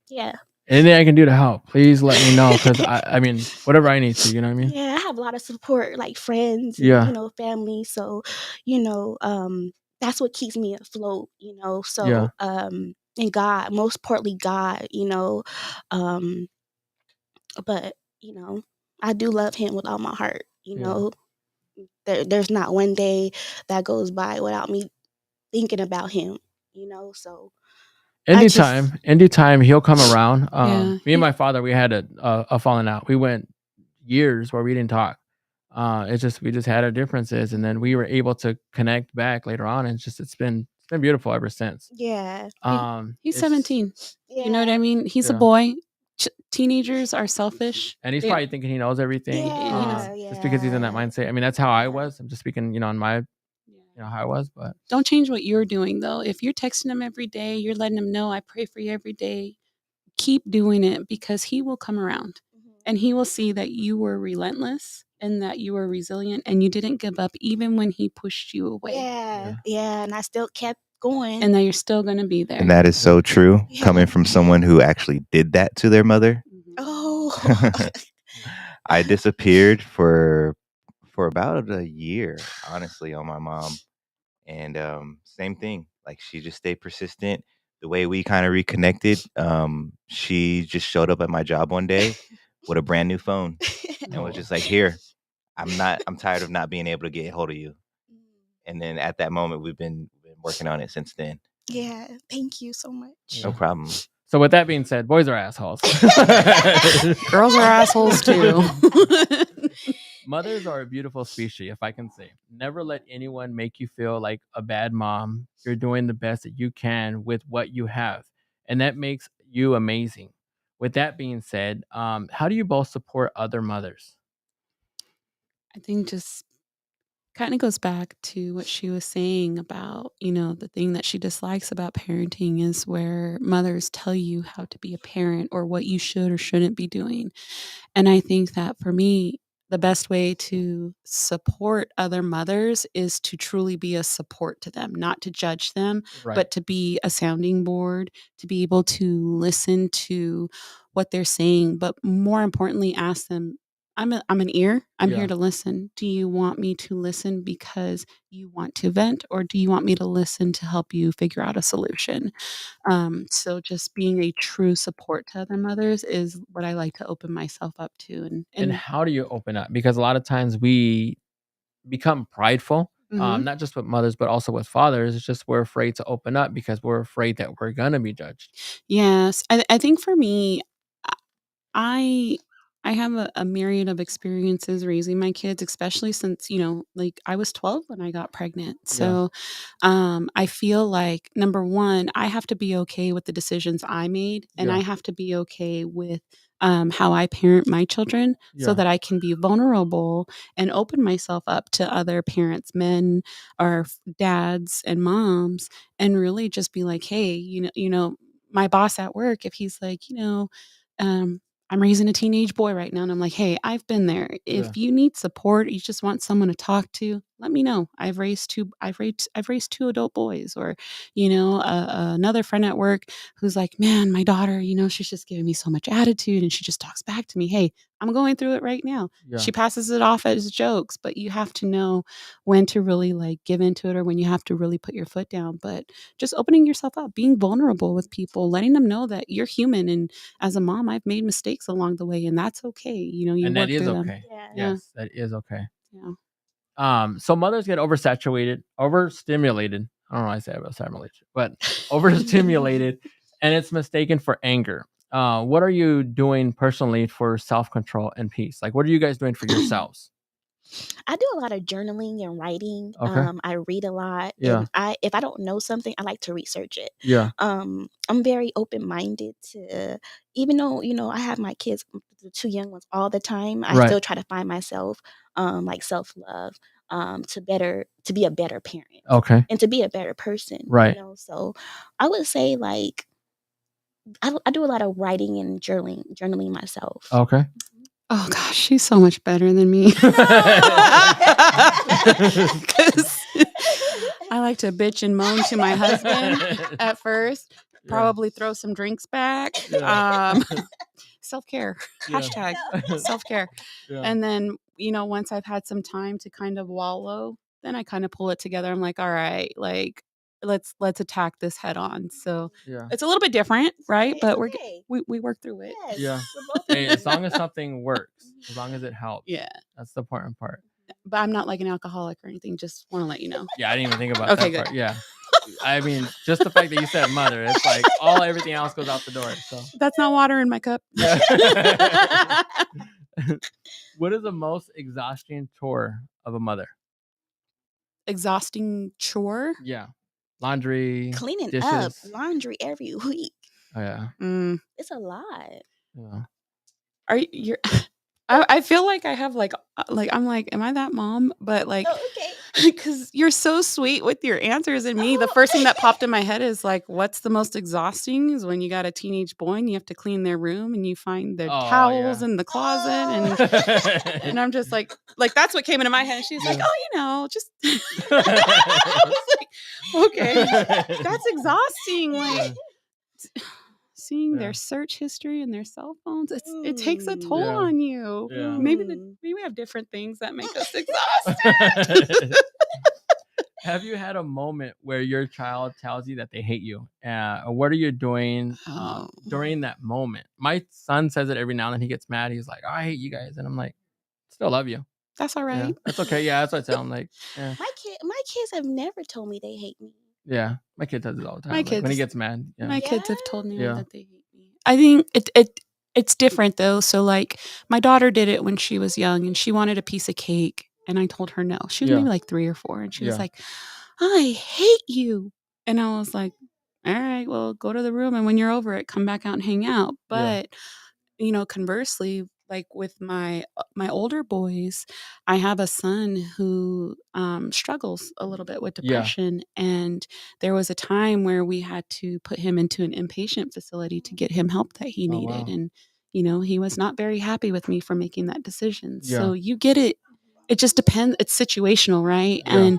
yeah. Anything I can do to help, please let me know. Because I mean, whatever I need to, you know what I mean? Yeah, I have a lot of support, like friends and, Yeah. family. So, that's what keeps me afloat, So, Yeah. and God, most importantly, God, but, I do love him with all my heart, Yeah. There's not one day that goes by without me thinking about him, So, anytime he'll come around. Yeah. Me and my father, we had a falling out. We went years where we didn't talk. We just had our differences, and then we were able to connect back later on, and it's been beautiful ever since. Yeah. He's It's- 17. You know what I mean? He's a Yeah. boy. Teenagers are selfish. And he's probably thinking he knows everything. Yeah, Just because he's in that mindset. I mean, that's how I was. I'm just speaking, on my, Yeah. how I was, but Don't change what you're doing though. If you're texting him every day, you're letting him know I pray for you every day. Keep doing it because he will come around and he will see that you were relentless and that you were resilient and you didn't give up even when he pushed you away. Yeah, and I still kept going. And that you're still going to be there. And that is so true, Yeah. coming from someone who actually did that to their mother. Oh. I disappeared for about a year, honestly, on my mom. And same thing. Like, she just stayed persistent. The way we kind of reconnected, she just showed up at my job one day with a brand new phone and was just like, "Here, I'm tired of not being able to get a hold of you." And then at that moment, we've been working on it since then. Yeah, thank you so much. No problem. So with that being said, boys are assholes. Girls are assholes too. Mothers are a beautiful species, if I can say. Never let anyone make you feel like a bad mom. You're doing the best that you can with what you have, and that makes you amazing. With that being said, how do you both support other mothers? I think just kind of goes back to what she was saying about, the thing that she dislikes about parenting is where mothers tell you how to be a parent or what you should or shouldn't be doing. And I think that for me, the best way to support other mothers is to truly be a support to them, not to judge them, but to be a sounding board, to be able to listen to what they're saying, but more importantly, ask them, I'm an ear. I'm here to listen. Do you want me to listen because you want to vent, or do you want me to listen to help you figure out a solution? So just being a true support to other mothers is what I like to open myself up to. And how do you open up? Because a lot of times we become prideful, not just with mothers, but also with fathers. It's just we're afraid to open up because we're afraid that we're going to be judged. Yes. I think for me, I have a myriad of experiences raising my kids, especially since, like I was 12 when I got pregnant. So I feel like, number one, I have to be okay with the decisions I made, and I have to be okay with how I parent my children so that I can be vulnerable and open myself up to other parents, men or dads and moms, and really just be like, hey, my boss at work, if he's like, I'm raising a teenage boy right now. And I'm like, hey, I've been there. If you need support, you just want someone to talk to, let me know. I've raised two adult boys. Or, another friend at work who's like, man, my daughter, she's just giving me so much attitude. And she just talks back to me. Hey, I'm going through it right now. She passes it off as jokes, but you have to know when to really like give into it or when you have to really put your foot down. But just opening yourself up, being vulnerable with people, letting them know that you're human. And as a mom, I've made mistakes along the way, and that's okay. You and that work is through okay. them. Yes, that is okay. Yeah. So mothers get overstimulated. I don't know why I say overstimulated, but overstimulated, and it's mistaken for anger. What are you doing personally for self-control and peace? Like, what are you guys doing for yourselves? I do a lot of journaling and writing. Okay. I read a lot. Yeah. And if I don't know something, I like to research it. Yeah. I'm very open-minded to, even though, I have my kids, the two young ones all the time, I still try to find myself, like self-love, to be a better parent. Okay. And to be a better person. Right. So I would say like, I do a lot of writing and journaling myself. Okay. Oh gosh, she's so much better than me. 'Cause I like to bitch and moan to my husband at first, probably throw some drinks back. Self-care, hashtag self-care. And then, once I've had some time to kind of wallow, then I kind of pull it together. I'm like, all right, like let's attack this head on. So it's a little bit different, right? But we work through it. Yes. Yeah. Hey, as long as something works, as long as it helps. Yeah. That's the important part. But I'm not like an alcoholic or anything. Just want to let you know. Yeah, I didn't even think about Okay, that good. part. Yeah. I mean, just the fact that you said mother, it's like everything else goes out the door. So That's not water in my cup. yeah. What is the most exhausting chore of a mother? Exhausting chore. Yeah, laundry, Cleaning up dishes. laundry every week. Oh yeah. It's a lot. Yeah. Are you? I feel like I have like I'm like, am I that mom? But like, Oh, okay. because you're so sweet with your answers, and me, the first thing that popped in my head is like, what's the most exhausting is when you got a teenage boy and you have to clean their room and you find their Oh, towels yeah. in the closet, and I'm just like that's what came into my head. And she's like, oh, just. I was like, okay, that's exhausting. Like. Seeing their search history and their cell phones, it takes a toll on you. Yeah. Maybe we have different things that make us exhausted. Have you had a moment where your child tells you that they hate you? What are you doing during that moment? My son says it every now and then. He gets mad. He's like, oh, I hate you guys. And I'm like, still love you. That's all right. Yeah, that's okay. Yeah, that's what I tell him. Like, yeah. My kids have never told me they hate me. Yeah, my kid does it all the time. My like, kids, when he gets mad. Yeah. My kids have told me Yeah. that they hate me. I think it's different though. So like my daughter did it when she was young and she wanted a piece of cake and I told her no. She was maybe like 3 or 4 and she was like, I hate you. And I was like, all right, well, go to the room and when you're over it, come back out and hang out. But you know, conversely, like with my older boys, I have a son who struggles a little bit with depression, and there was a time where we had to put him into an inpatient facility to get him help that he needed, and you know, he was not very happy with me for making that decision. So you get it. It just depends. It's situational, right? And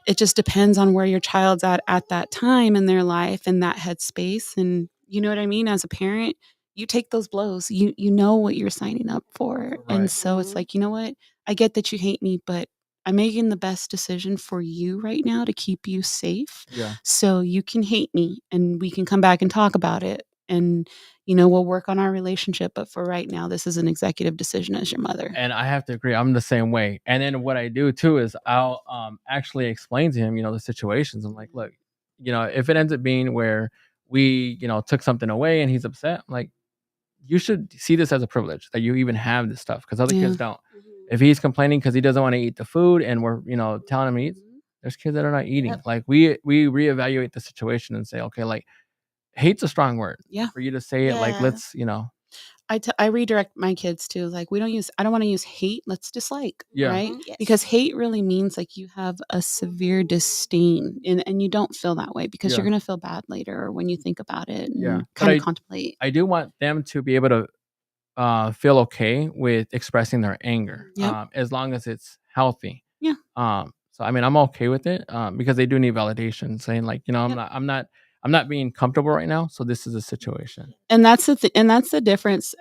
it just depends on where your child's at that time in their life and that headspace. And you know what I mean? As a parent, you take those blows. You know what you're signing up for. Right. And so it's like, you know what? I get that you hate me, but I'm making the best decision for you right now to keep you safe. Yeah. So you can hate me and we can come back and talk about it. And, you know, we'll work on our relationship. But for right now, this is an executive decision as your mother. And I have to agree. I'm the same way. And then what I do too is I'll actually explain to him, you know, the situations. I'm like, look, you know, if it ends up being where we, you know, took something away and he's upset, I'm like, you should see this as a privilege that you even have this stuff because other kids don't. If he's complaining because he doesn't want to eat the food and we're, you know, telling him to eat, there's kids that are not eating. Like we reevaluate the situation and say, okay, like hate's a strong word. Yeah. For you to say it, like let's, you know. I redirect my kids to like, I don't want to use hate. Let's dislike. Yeah. Right. Yes. Because hate really means like you have a severe disdain and you don't feel that way because you're going to feel bad later when you think about it and kind of contemplate. I do want them to be able to feel okay with expressing their anger as long as it's healthy. Yeah. So, I mean, I'm okay with it because they do need validation saying like, you know, I'm not being comfortable right now. So this is a situation. And that's the difference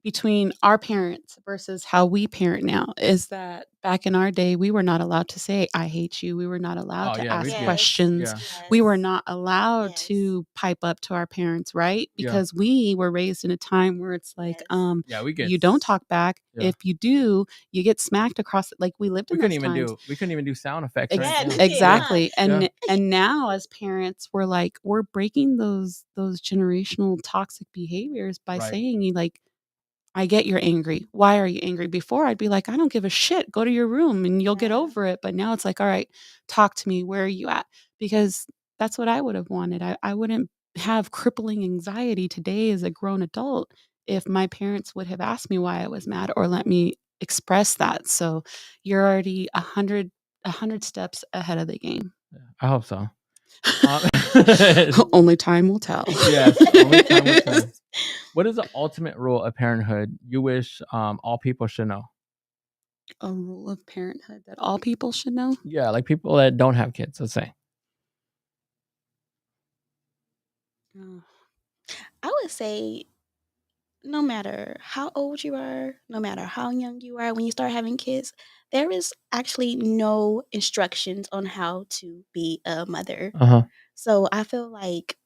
between our parents versus how we parent now is that back in our day, we were not allowed to say, I hate you. We were not allowed to ask questions. We were not allowed to pipe up to our parents, right? Because we were raised in a time where it's like, you don't talk back. If you do, you get smacked across. Like we lived in those times. We couldn't even do sound effects. Exactly. And now as parents, we're breaking those generational toxic behaviors by saying you like, I get you're angry. Why are you angry? Before I'd be like, I don't give a shit. Go to your room and you'll get over it. But now it's like, all right, talk to me. Where are you at? Because that's what I would have wanted. I wouldn't have crippling anxiety today as a grown adult if my parents would have asked me why I was mad or let me express that. So you're already 100 steps ahead of the game. I hope so. Only time will tell. Yes, only time will tell. What is the ultimate rule of parenthood you wish all people should know? A rule of parenthood that all people should know? Yeah, like people that don't have kids, let's say. I would say no matter how old you are, no matter how young you are, when you start having kids, there is actually no instructions on how to be a mother. So I feel like,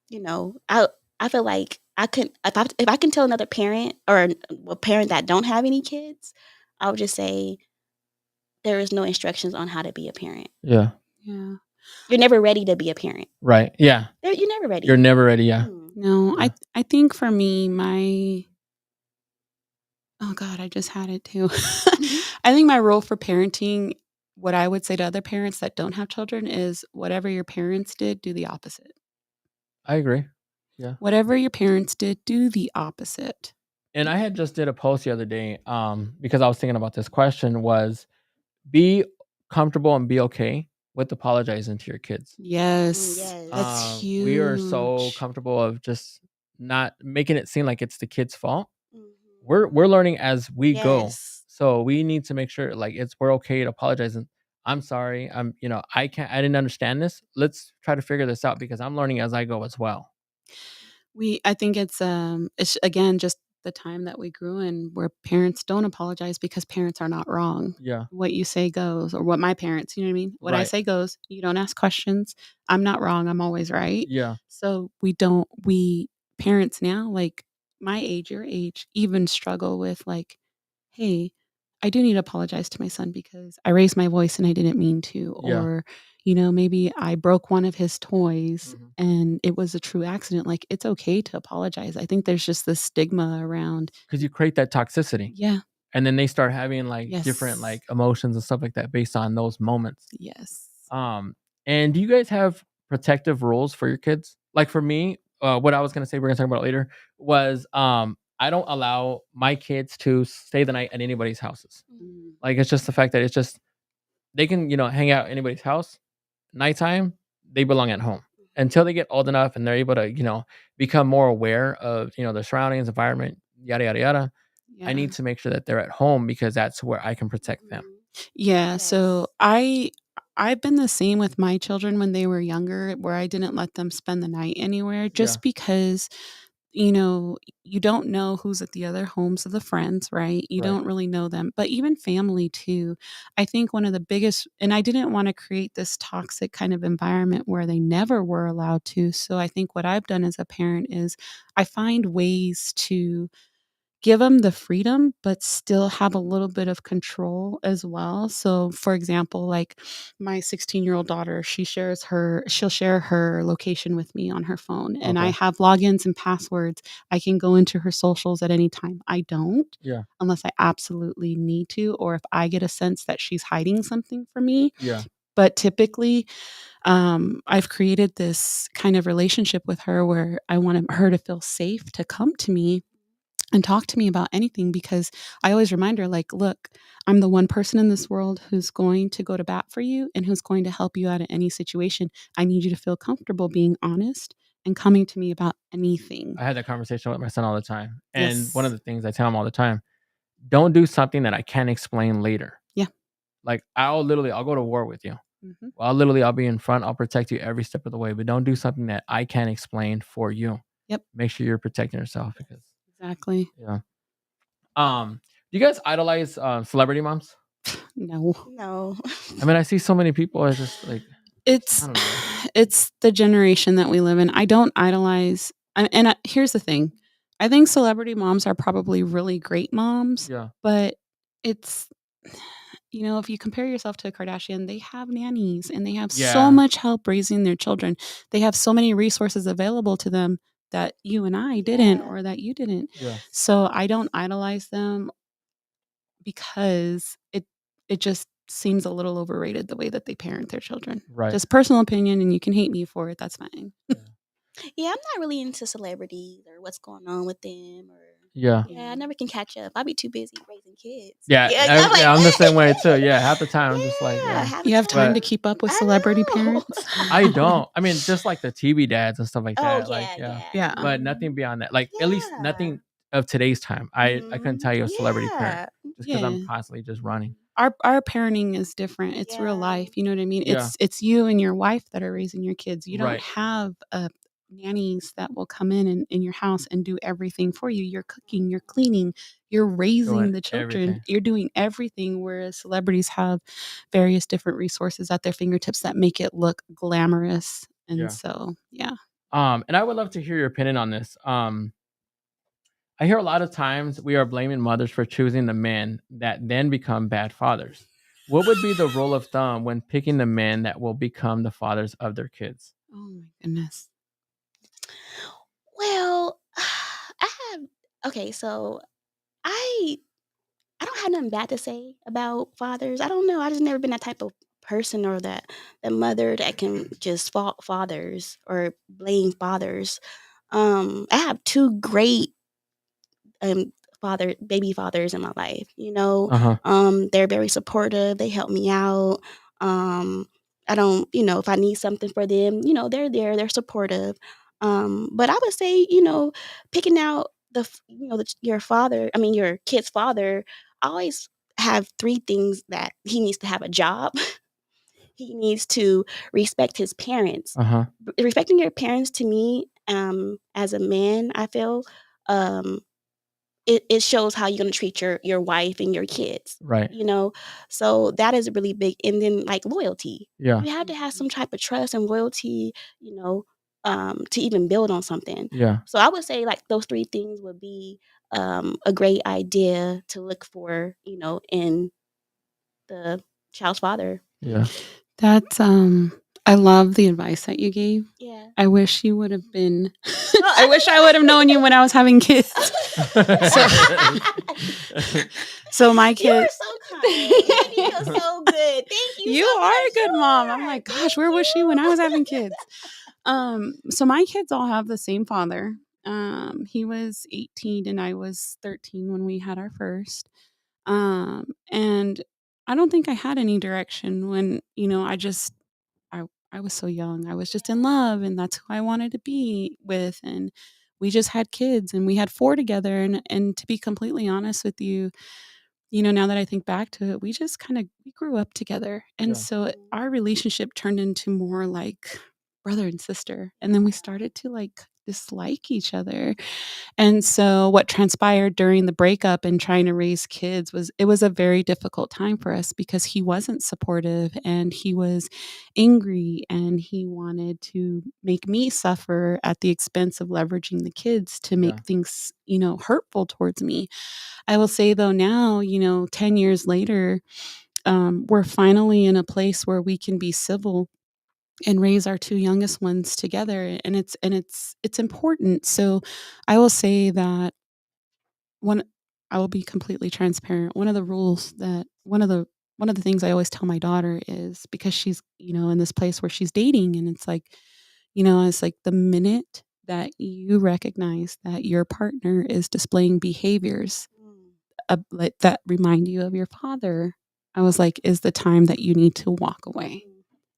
you know, I feel like I could if I can tell another parent or a parent that don't have any kids, I would just say there is no instructions on how to be a parent. Yeah. Yeah. You're never ready to be a parent. Right. Yeah. You're never ready. You're never ready. Yeah. No, Yeah. I think for me, oh God, I just had it too. I think my role for parenting, what I would say to other parents that don't have children is whatever your parents did, do the opposite. I agree. Yeah. Whatever your parents did, do the opposite. And I had just did a post the other day, because I was thinking about this question was be comfortable and be okay with apologizing to your kids. Yes. Yes. That's huge. We are so comfortable of just not making it seem like it's the kid's fault. We're learning as we go. Yes. So we need to make sure like we're okay to apologize and I'm sorry. I didn't understand this. Let's try to figure this out because I'm learning as I go as well. I think it's again just the time that we grew in where parents don't apologize because parents are not wrong. Yeah. What you say goes, or what my parents, you know what I mean? What I Right. say goes. You don't ask questions. I'm not wrong. I'm always right. Yeah. So we parents now, like my age, your age, even struggle with like, hey, I do need to apologize to my son because I raised my voice and I didn't mean to. Yeah. Or, maybe I broke one of his toys Mhm. and it was a true accident. Like, it's okay to apologize. I think there's just this stigma around. Because you create that toxicity. Yeah. And then they start having like different Yes. like emotions and stuff like that based on those moments. Yes. And do you guys have protective rules for your kids? Like for me, what I was gonna say, we're gonna talk about it later, was I don't allow my kids to stay the night at anybody's houses. Like it's just the fact that it's just they can, hang out at anybody's house. Nighttime, they belong at home. Until they get old enough and they're able to, become more aware of, their surroundings, environment, yada yada yada. I need to make sure that they're at home because that's where I can protect them. Yeah. Yes. So I've been the same with my children when they were younger, where I didn't let them spend the night anywhere just because, you don't know who's at the other homes of the friends, right? You Right. don't really know them, but even family too. I think one of the biggest, and I didn't want to create this toxic kind of environment where they never were allowed to. So I think what I've done as a parent is I find ways to give them the freedom, but still have a little bit of control as well. So, for example, like my 16-year-old daughter, she'll share her location with me on her phone, and I Okay. have logins and passwords. I can go into her socials at any time. I don't, Yeah. unless I absolutely need to, or if I get a sense that she's hiding something from me. Yeah. But typically, I've created this kind of relationship with her where I want her to feel safe to come to me and talk to me about anything, because I always remind her, like, look, I'm the one person in this world who's going to go to bat for you and who's going to help you out of any situation. I need you to feel comfortable being honest and coming to me about anything. I had that conversation with my son all the time. And one of Yes. the things I tell him all the time, don't do something that I can't explain later. Yeah. Like I'll go to war with you. Mhm. I'll be in front. I'll protect you every step of the way, but don't do something that I can't explain for you. Yep. Make sure you're protecting yourself because Exactly. yeah. Do you guys idolize celebrity moms? No. No. I mean, I see so many people as just like It's I don't know. it's the generation that we live in. I don't idolize. Here's the thing. I think celebrity moms are probably really great moms, Yeah. but it's if you compare yourself to a Kardashian, they have nannies and they have Yeah. so much help raising their children. They have so many resources available to them that you and I didn't, Yeah. or that you didn't. Yeah. So I don't idolize them because it just seems a little overrated the way that they parent their children. Right. Just personal opinion, and you can hate me for it. That's fine. Yeah, I'm not really into celebrities or what's going on with them, or Yeah. I never can catch up. I'll be too busy raising kids. Yeah. I'm like, I'm the same way "What?" too. Yeah. Half the time I'm just like, yeah. half You the have time to But keep up with I celebrity know. parents? I don't. I mean, just like the TV dads and stuff like Oh that. yeah, Like, yeah. Yeah. But nothing beyond that. Like at least Yeah. nothing of today's time. I couldn't tell you a celebrity parent just because Yeah. I'm constantly just running. Our parenting is different. It's real Yeah. life. You know what I mean? Yeah. It's you and your wife that are raising your kids. You don't Right. have nannies that will come in your house and do everything for you. You're cooking, you're cleaning, you're raising Doing the children. everything. You're doing everything, whereas celebrities have various different resources at their fingertips that make it look glamorous. And Yeah. so, yeah. And I would love to hear your opinion on this. I hear a lot of times we are blaming mothers for choosing the men that then become bad fathers. What would be the rule of thumb when picking the men that will become the fathers of their kids? Oh my goodness. Well, I have okay, so I I don't have nothing bad to say about fathers. I don't know. I just never been that type of person or that mother that can just fault fathers or blame fathers. I have two great um baby fathers in my life, you know. Uh-huh. They're very supportive, they help me out. um I don't, you know, if I need something for them, you know, they're there, they're supportive. But I would say, you know, picking out you know, your father, I mean your kid's father, I always have three things: that he needs to have a job, he needs to respect his parents. Uh-huh. Respecting your parents, to me, as a man, I feel, um it shows how you're gonna treat your wife and your kids, Right. you know? So, that is really big, and then, like, loyalty. Yeah. You have to have some type of trust and loyalty, you know, to even build on something. Yeah. So, I would say, like, those 3 things would be, a great idea to look for, you know, in the child's father. Yeah. That's I love the advice that you gave. Yeah. I wish you would have been I wish I would have known you when I was having kids. So my You are kid so kind. You make me feel so good. Thank you You so are a much. good You mom. I'm are. like, Thank gosh, where was she when I you. was having kids? So my kids all have the same father. He was 18 and I was 13 when we had our first. And I don't think I had any direction when, you know, I I was so young. I was just in love and that's who I wanted to be with. And we just had kids and we had 4 together. And to be completely honest with you, you know, now that I think back to it, we just kind of we grew up together. And Yeah. so our relationship turned into more like brother and sister. And then we started to like dislike each other. And so what transpired during the breakup and trying to raise kids was it was a very difficult time for us because he wasn't supportive and he was angry and he wanted to make me suffer at the expense of leveraging the kids to make Yeah. things, you know, hurtful towards me. I will say though now, you know, 10 years later, we're finally in a place where we can be civil and raise our 2 youngest ones together, and it's important. So I will say that one I will be completely transparent. One of the things I always tell my daughter is because she's, you know, in this place where she's dating and it's like, you know, it's like the minute that you recognize that your partner is displaying behaviors like that remind you of your father, I was like, is the time that you need to walk away.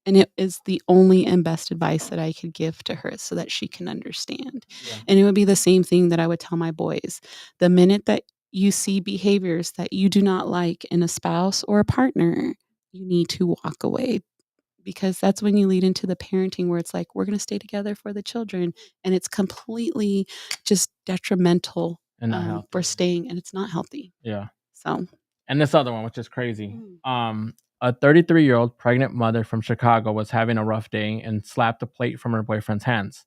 And it is the only and best advice that I could give to her so that she can understand. Yeah. And it would be the same thing that I would tell my boys. The minute that you see behaviors that you do not like in a spouse or a partner, you need to walk away because that's when you lead into the parenting where it's like, we're going to stay together for the children. And it's completely just detrimental And not healthy. for staying, and it's not healthy. Yeah. So, And this other one, which is crazy. A 33-year-old pregnant mother from Chicago was having a rough day and slapped a plate from her boyfriend's hands.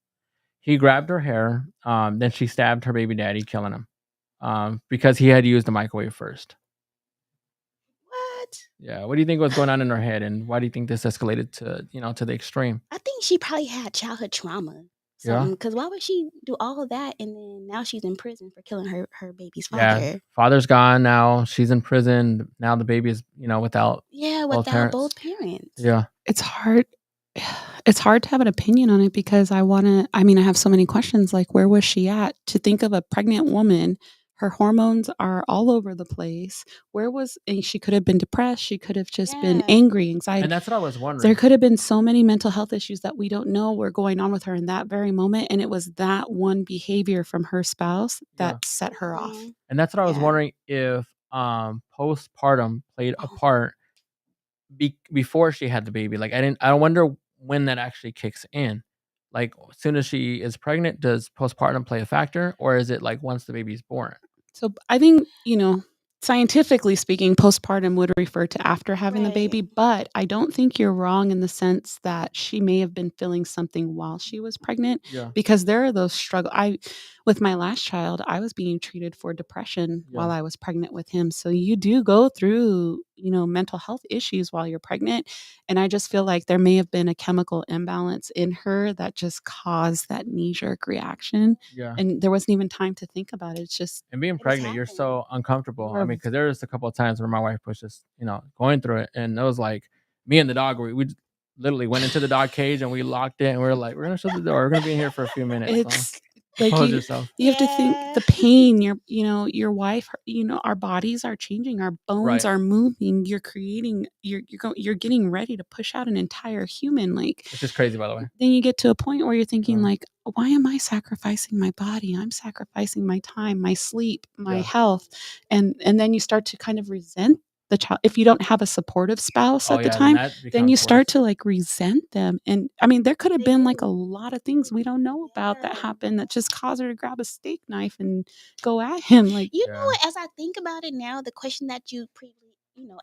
He grabbed her hair, then she stabbed her baby daddy, killing him because he had used the microwave first. What? Yeah. What do you think was going on in her head, and why do you think this escalated to, you know, to the extreme? I think she probably had childhood trauma. Yeah. Because why would she do all of that and then now she's in prison for killing her baby's Yeah. father? Father's gone now. She's in prison. Now the baby is, you know, without Yeah, both without parents. both parents. Yeah. it's hard. It's hard to have an opinion on it because I have so many questions like where was she at? To think of a pregnant woman, her hormones are all over the place. And she could have been depressed, she could have just been Yeah. angry, anxiety. And that's what I was wondering. There could have been so many mental health issues that we don't know were going on with her in that very moment. And it was that one behavior from her spouse that set her off. Mhm. And that's what I was Yeah. wondering if postpartum played a part before she had the baby. Like I wonder when that actually kicks in. Like as soon as she is pregnant, does postpartum play a factor, or is it like once the baby's born? So I think, you know, scientifically speaking, postpartum would refer to after having the baby, Right. but I don't think you're wrong in the sense that she may have been feeling something while she was pregnant Yeah. because there are those struggles. With my last child, I was being treated for depression while I was pregnant with him. So you do go through mental health issues while you're pregnant. And I just feel like there may have been a chemical imbalance in her that just caused that knee-jerk reaction. Yeah. And there wasn't even time to think about it. It's just And being pregnant, you're so uncomfortable. You're- I mean, because there was a couple of times where my wife was just, going through it, and it was like me and the dog. We literally went into the dog cage and we locked it, and we were like, "We're gonna shut the door. We're gonna be in here for a few minutes." it's So like hold you yourself. have to think the pain, your wife, our bodies are changing, our bones Right. are moving, you're creating, you're getting ready to push out an entire human. Like, It's just crazy, by the way. then you get to a point where you're thinking like, why am I sacrificing my body? I'm sacrificing my time, my sleep, my health. And then you start to kind of resent the child. If you don't have a supportive spouse at the time, then you start to like resent them. And I mean, there could have been like a lot of things we don't know about that happened that just caused her to grab a steak knife and go at him. Like, You know what? As I think about it now, the question that you previously,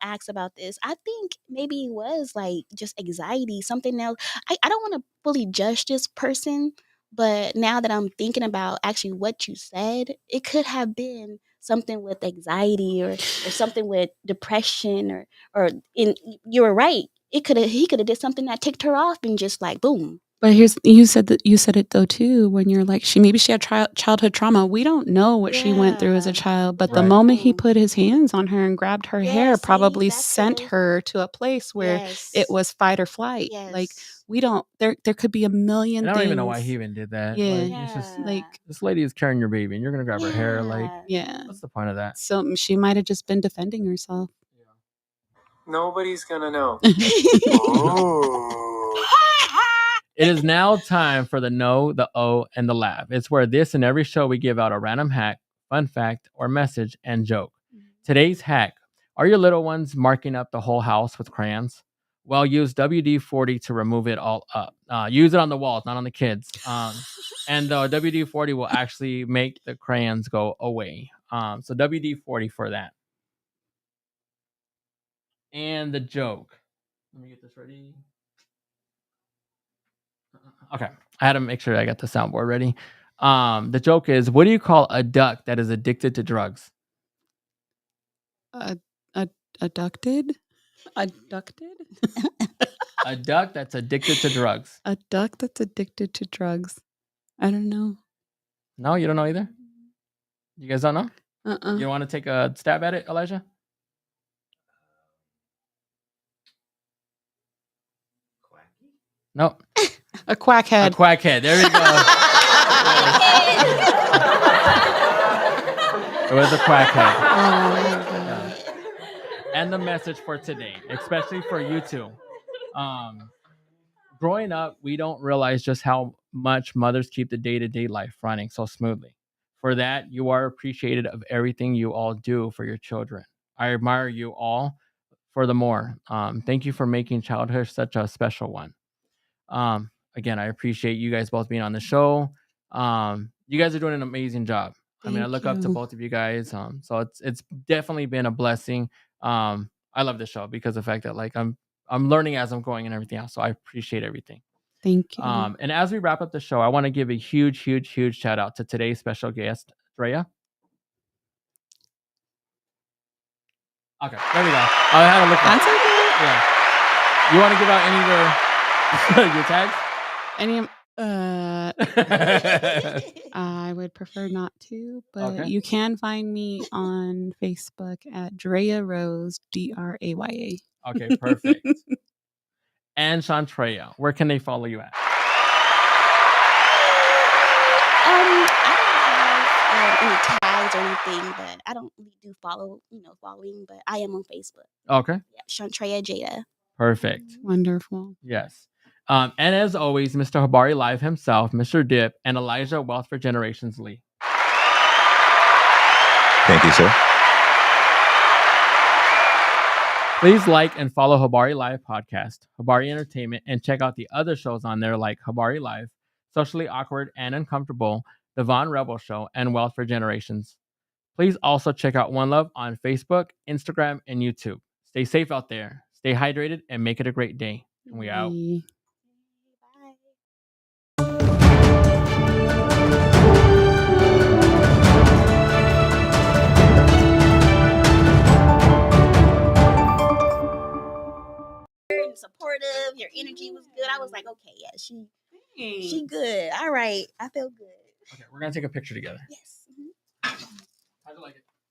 asked about this, I think maybe it was like just anxiety, something else. I don't want to fully judge this person, but now that I'm thinking about actually what you said, it could have been something with anxiety or something with depression or you were right. He could have did something that ticked her off and just like boom. But you said it though too, when you're like, maybe she had childhood trauma. We don't know what she went through as a child, but the moment he put his hands on her and grabbed her hair, probably sent her to a place where it was fight or flight. Like, we don't. There could be a million. I don't things. even know why he even did that. Yeah, like, it's just like this lady is carrying your baby, and you're gonna grab her hair. Like, what's the point of that? So she might have just been defending herself. Nobody's gonna know. It is now time for the No, the O, and the Laugh. It's where this and every show we give out a random hack, fun fact, or message and joke. Today's hack: are your little ones marking up the whole house with crayons? Well, use WD-40 to remove it all up. Use it on the walls, not on the kids. And the WD-40 will actually make the crayons go away. So WD-40 for that. And the joke. Let me get this ready. Okay, I had to make sure I got the soundboard ready. The joke is, what do you call a duck that is addicted to drugs? Abducted? A duck that's addicted to drugs. A duck that's addicted to drugs. I don't know. No, you don't know either? You guys don't know? Uh-uh. You don't want to take a stab at it, Elijah? No. A quackhead. A quackhead. There we go. It was a quackhead. Yeah. And the message for today, especially for you two. Growing up, we don't realize just how much mothers keep the day-to-day life running so smoothly. For that, you are appreciated of everything you all do for your children. I admire you all for the more. Thank you for making childhood such a special one. Again, I appreciate you guys both being on the show. You guys are doing an amazing job. I look up to both of you guys. So it's definitely been a blessing. I love the show because of the fact that like I'm learning as I'm going and everything else. So I appreciate everything. Thank you. And as we wrap up the show, I want to give a huge shout out to today's special guest, Drea. Okay, there we go. I had to look. That's okay. Yeah. You want to give out any of your tags? I would prefer not to, but you can find me on Facebook at Drea Rose, Draya. Okay, perfect. And Shantrea, where can they follow you at? I don't have any tags or anything, but I don't really do following, but I am on Facebook. Okay. Yeah, Shantrea Jada. Perfect. Wonderful. Yes. And as always, Mr. Habari Live himself, Mr. Dip, and Elijah Wealth for Generations Lee. Thank you, sir. Please like and follow Habari Live Podcast, Habari Entertainment, and check out the other shows on there like Habari Live, Socially Awkward and Uncomfortable, The Von Rebel Show, and Wealth for Generations. Please also check out One Love on Facebook, Instagram, and YouTube. Stay safe out there, stay hydrated, and make it a great day. And we out. supportive. Your energy was good. I was like, okay, yeah, she Thanks. good. All right, I feel good. Okay, we're gonna take a picture together. Yes. How'd you like it?